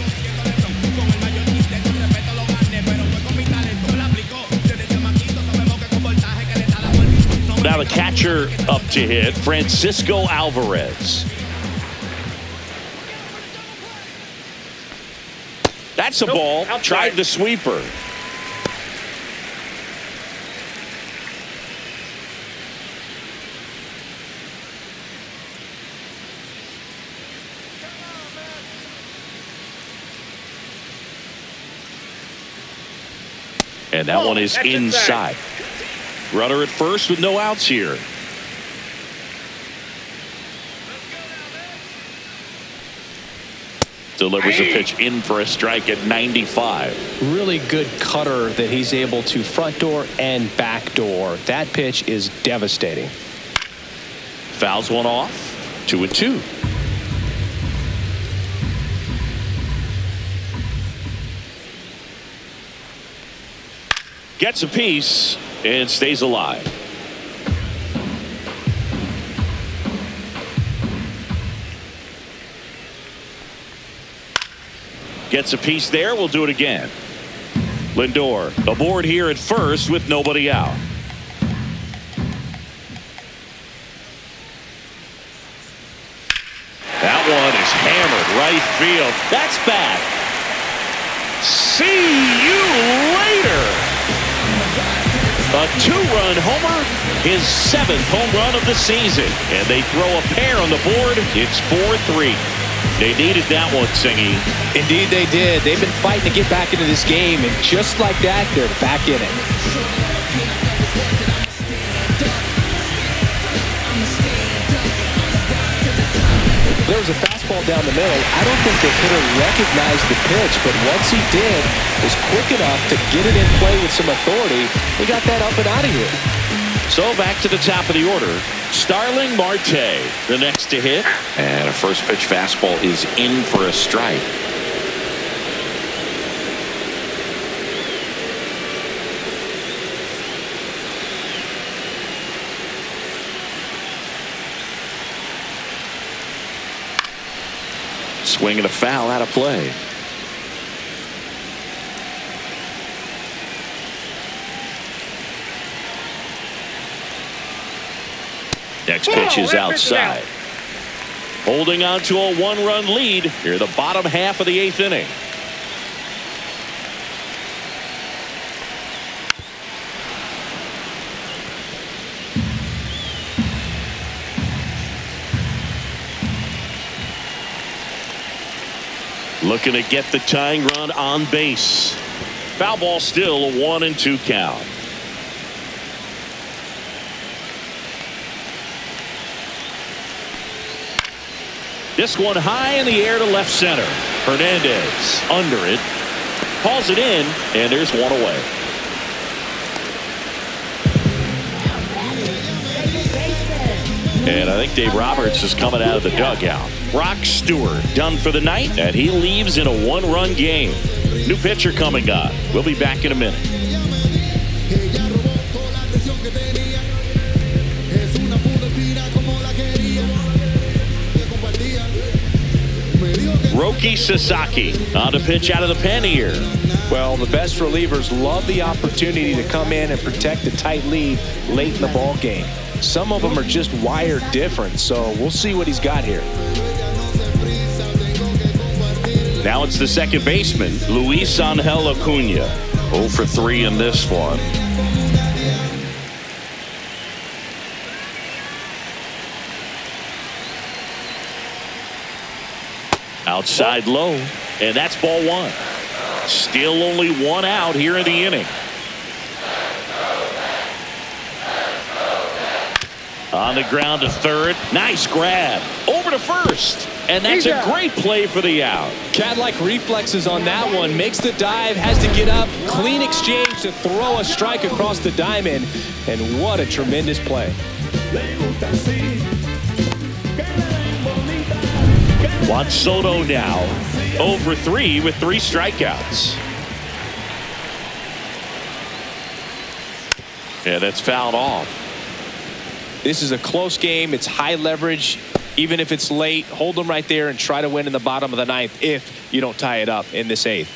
Now the catcher up to hit, Francisco Alvarez. That's a ball. Tried the sweeper. And that one is inside. Runner at first with no outs here. Delivers a pitch in for a strike at 95. Really good cutter that he's able to front door and back door. That pitch is devastating. Fouls one off. 2-2. Gets a piece and stays alive. Gets a piece there. We'll do it again. Lindor aboard here at first with nobody out. That one is hammered right field. That's bad. See you later. A 2-run homer, his 7th home run of the season. And they throw a pair on the board. It's 4-3. They needed that one, Singy. Indeed they did. They've been fighting to get back into this game, and just like that, they're back in it. There was a fastball down the middle. I don't think the hitter recognized the pitch, but once he did, was quick enough to get it in play with some authority. He got that up and out of here. So back to the top of the order. Starling Marte, the next to hit. And a first pitch fastball is in for a strike. Swing and a foul out of play. Next pitch is outside. Holding on to a one-run lead here, the bottom half of the 8th inning. Looking to get the tying run on base. Foul ball, still a 1-2 count. This one high in the air to left center. Hernandez under it. Calls it in, and there's one away. And I think Dave Roberts is coming out of the dugout. Brock Stewart done for the night, and he leaves in a 1-run game. New pitcher coming on. We'll be back in a minute. Roki Sasaki on to pitch out of the pen here. Well, the best relievers love the opportunity to come in and protect a tight lead late in the ball game. Some of them are just wired different, so we'll see what he's got here. Now it's the second baseman, Luis Angel Acuna. 0 for 3 in this one. Outside low, and that's ball 1. Still only 1 out here in the inning. On the ground to third. Nice grab. Over to first. And that's a great play for the out. Cat-like reflexes on that one. Makes the dive, has to get up. Clean exchange to throw a strike across the diamond. And what a tremendous play. Juan Soto now 0 for 3 with 3 strikeouts. Yeah, that's fouled off. This is a close game. It's high leverage. Even if it's late, hold them right there and try to win in the bottom of the 9th if you don't tie it up in this 8th.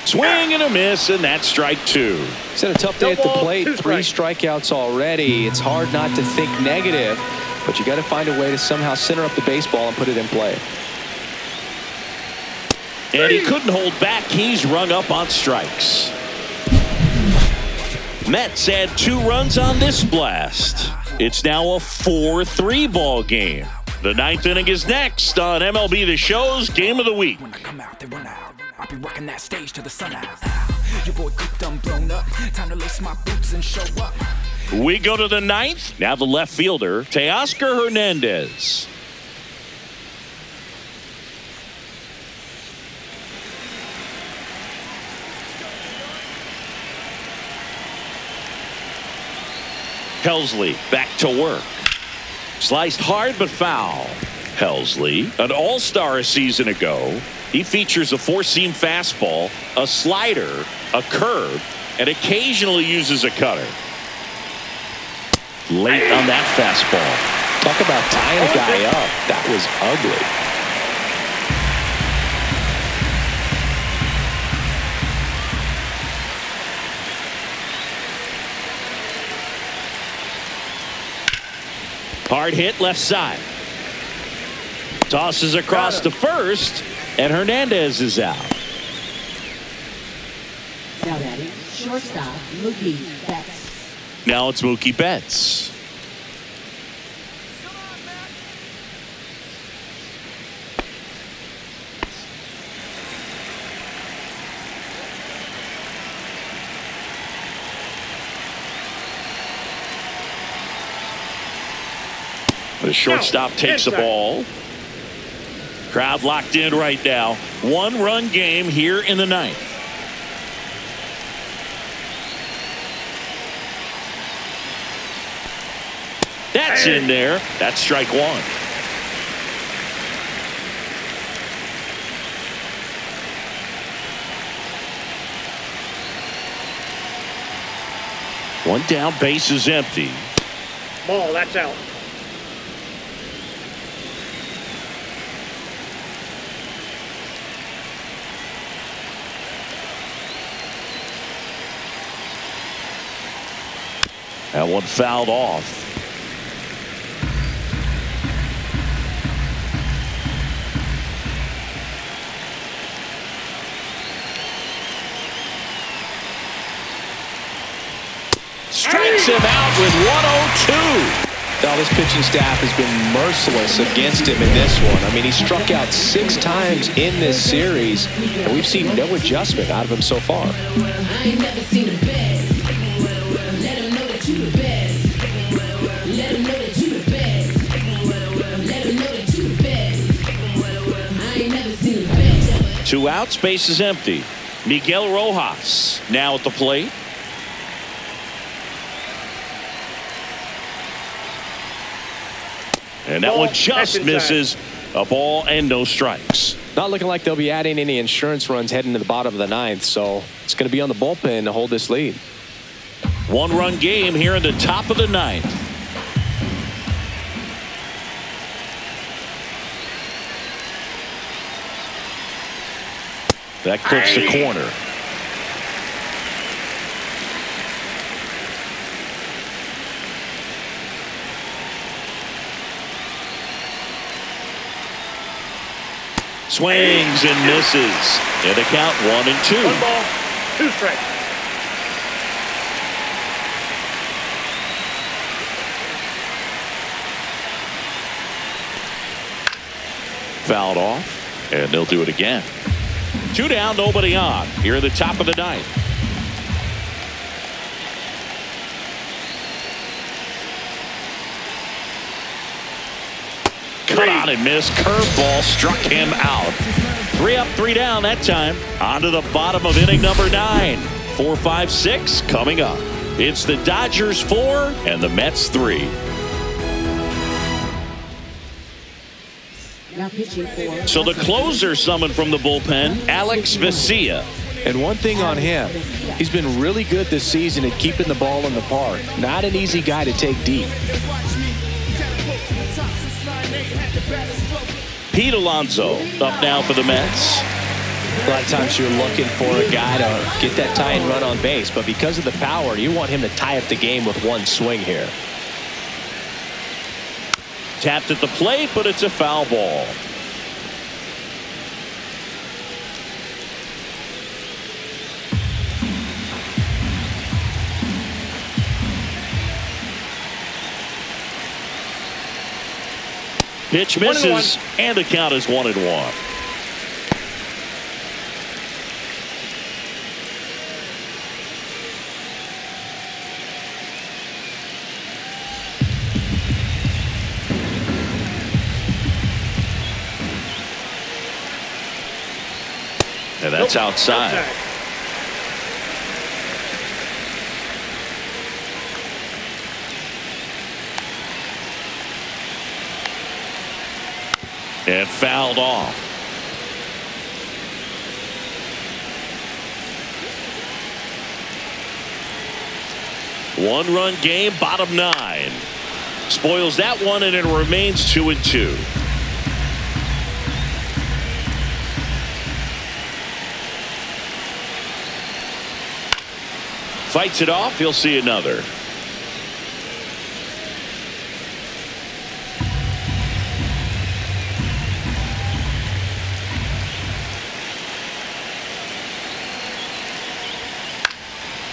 Swing and a miss, and that's strike 2. He's had a tough day at the plate. 3 strikeouts already. It's hard not to think negative, but you got to find a way to somehow center up the baseball and put it in play. And he couldn't hold back. He's rung up on strikes. Mets add 2 runs on this blast. It's now a 4-3 ball game. The 9th inning is next on MLB The Show's Game of the Week. When I come out, they run out. I'll be working that stage till the sun out. Your boy cooked, I'm blown up. Time to lace my boots and show up. We go to the 9th. Now the left fielder, Teoscar Hernandez. Helsley back to work. Sliced hard but foul. Helsley, an all-star a season ago. He features a 4-seam fastball, a slider, a curve, and occasionally uses a cutter. Late on that fastball. Talk about tying a guy up. That was ugly. Hard hit left side. Tosses across to first, and Hernandez is out. Now batting, shortstop, Mookie Betts. Now it's Mookie Betts. The shortstop takes the ball. Crowd locked in right now. 1-run game here in the ninth. That's in there. That's strike one. One down, base is empty. Ball, that's out. That one fouled off. Strikes him out with 102. Now, this pitching staff has been merciless against him in this one. I mean, he struck out 6 times in this series, and we've seen no adjustment out of him so far. I ain't never seen a bad. Let him know that you the best. Let him know that you the best. Let him know that you the best. I ain't never seen a bad. 2 outs, base is empty. Miguel Rojas now at the plate. And that one just misses. A ball and no strikes. Not looking like they'll be adding any insurance runs heading to the bottom of the ninth, so it's going to be on the bullpen to hold this lead. 1-run game here in the top of the ninth. That clips the corner. Swings and misses. And the count 1-2. 1 ball, 2 strikes. Fouled off, and they'll do it again. 2 down, nobody on. Here at the top of the ninth. Cut out and missed. Curveball struck him out. 3 up, 3 down that time. On to the bottom of inning number 9. 4, 5, 6 coming up. It's the Dodgers 4 and the Mets 3. Now pitching for. So the closer summoned from the bullpen, Alex Vesia. And one thing on him, he's been really good this season at keeping the ball in the park. Not an easy guy to take deep. Pete Alonso up now for the Mets. A lot of times you're looking for a guy to get that tying run on base, but because of the power, you want him to tie up the game with one swing here. Tapped at the plate, but it's a foul ball. Pitch misses, and the count is 1-1. And that's outside. And fouled off. One-run game, bottom 9. Spoils that one, and it remains 2-2. Fights it off. He'll see another.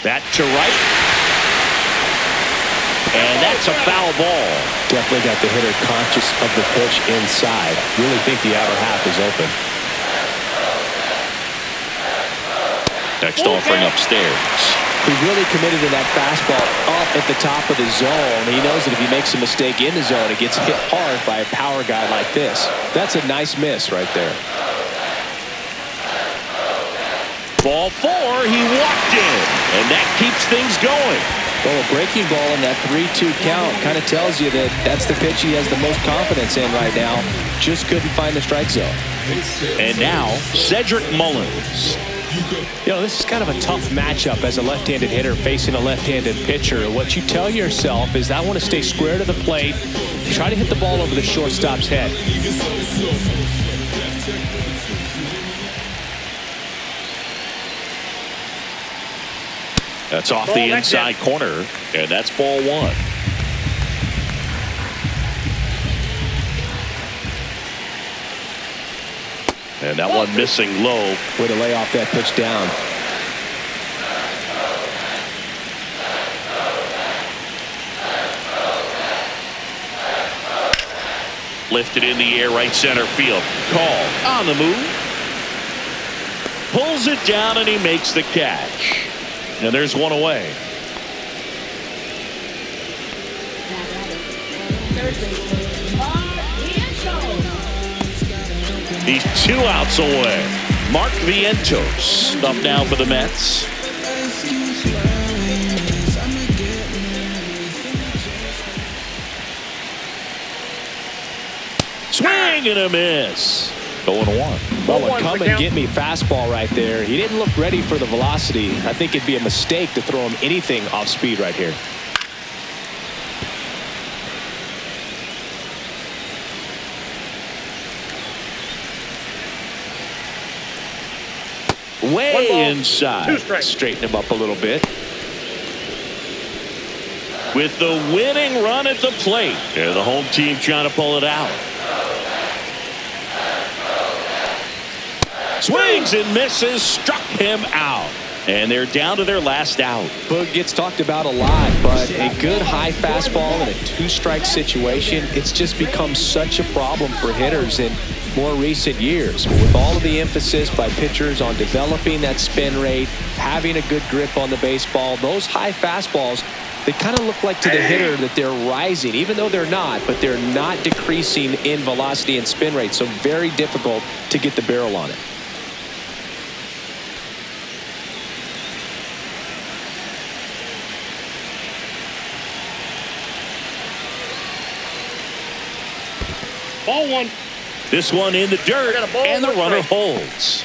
That to right. And that's a foul ball. Definitely got the hitter conscious of the pitch inside. Really think the outer half is open. Next offering upstairs. He really committed to that fastball up at the top of the zone. He knows that if he makes a mistake in the zone, it gets hit hard by a power guy like this. That's a nice miss right there. Ball 4, he walked in, and that keeps things going. Well, a breaking ball in that 3-2 count kind of tells you that that's the pitch he has the most confidence in right now. Just couldn't find the strike zone. And now, Cedric Mullins. You know, this is kind of a tough matchup as a left-handed hitter facing a left-handed pitcher. What you tell yourself is, I want to stay square to the plate, try to hit the ball over the shortstop's head. That's off the inside corner, and that's ball 1. And that one missing low. Way to lay off that pitch down. Lifted in the air, right center field. Call on the move. Pulls it down, and he makes the catch. And there's one away. He's 2 outs away. Mark Vientos up now for the Mets. Swing and a miss. 0-1. Well, a come and get me fastball right there. He didn't look ready for the velocity. I think it'd be a mistake to throw him anything off speed right here. Way inside. Straighten him up a little bit. With the winning run at the plate. Yeah, the home team trying to pull it out. Swings and misses. Struck him out. And they're down to their last out. Boog gets talked about a lot, but a good high fastball in a 2-strike situation, it's just become such a problem for hitters in more recent years. With all of the emphasis by pitchers on developing that spin rate, having a good grip on the baseball, those high fastballs, they kind of look like to the hitter that they're rising, even though they're not, but they're not decreasing in velocity and spin rate, so very difficult to get the barrel on it. Ball 1. This one in the dirt, and the runner holds.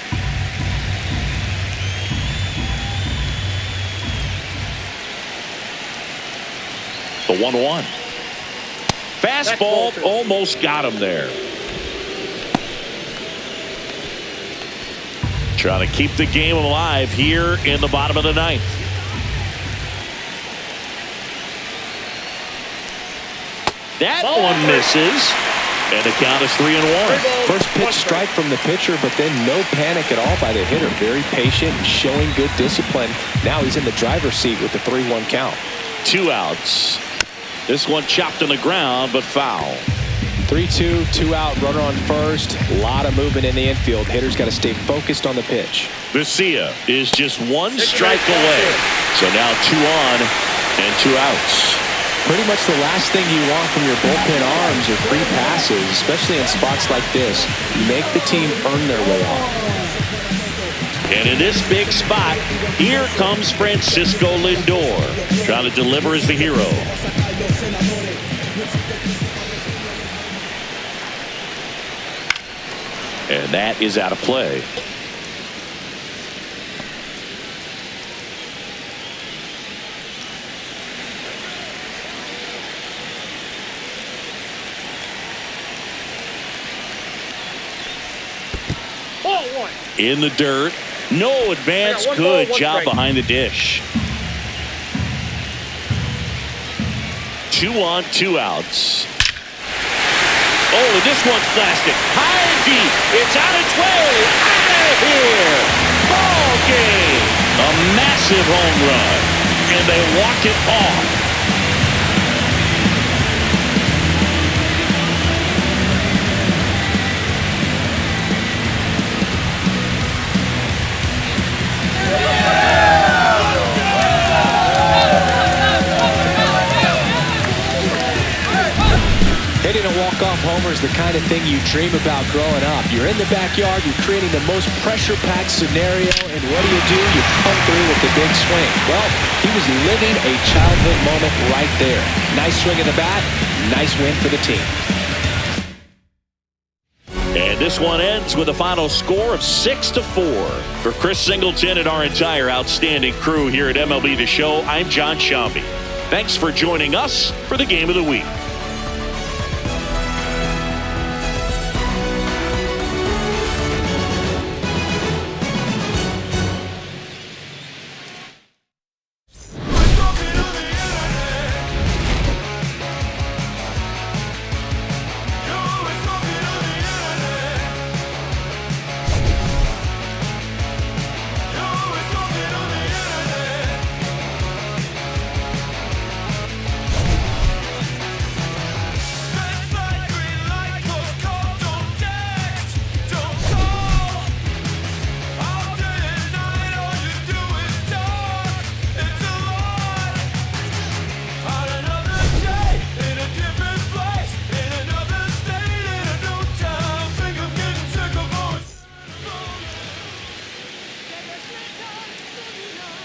The 1-1. Fastball almost got him there. Trying to keep the game alive here in the bottom of the 9th. That one misses. And the count is 3-1. First pitch strike from the pitcher, but then no panic at all by the hitter. Very patient, showing good discipline. Now he's in the driver's seat with the 3-1 count. 2 outs. This one chopped on the ground, but foul. 3-2, 2 out, runner on first. A lot of movement in the infield. Hitter's got to stay focused on the pitch. Garcia is just 1 strike away. So now 2 on and 2 outs. Pretty much the last thing you want from your bullpen arms are free passes, especially in spots like this. Make the team earn their way off. And in this big spot, here comes Francisco Lindor, trying to deliver as the hero. And that is out of play. In the dirt. No advance. Good job behind the dish. 2 on, 2 outs. Oh, and this one's blasted. High and deep. It's on its way. Out of here. Ball game. A massive home run, and they walk it off. Hitting a walk-off homer is the kind of thing you dream about growing up. You're in the backyard, you're creating the most pressure-packed scenario, and what do? You come through with the big swing. Well, he was living a childhood moment right there. Nice swing of the bat, nice win for the team. And this one ends with a final score of 6-4. For Chris Singleton and our entire outstanding crew here at MLB The Show, I'm John Sciambi. Thanks for joining us for the Game of the Week.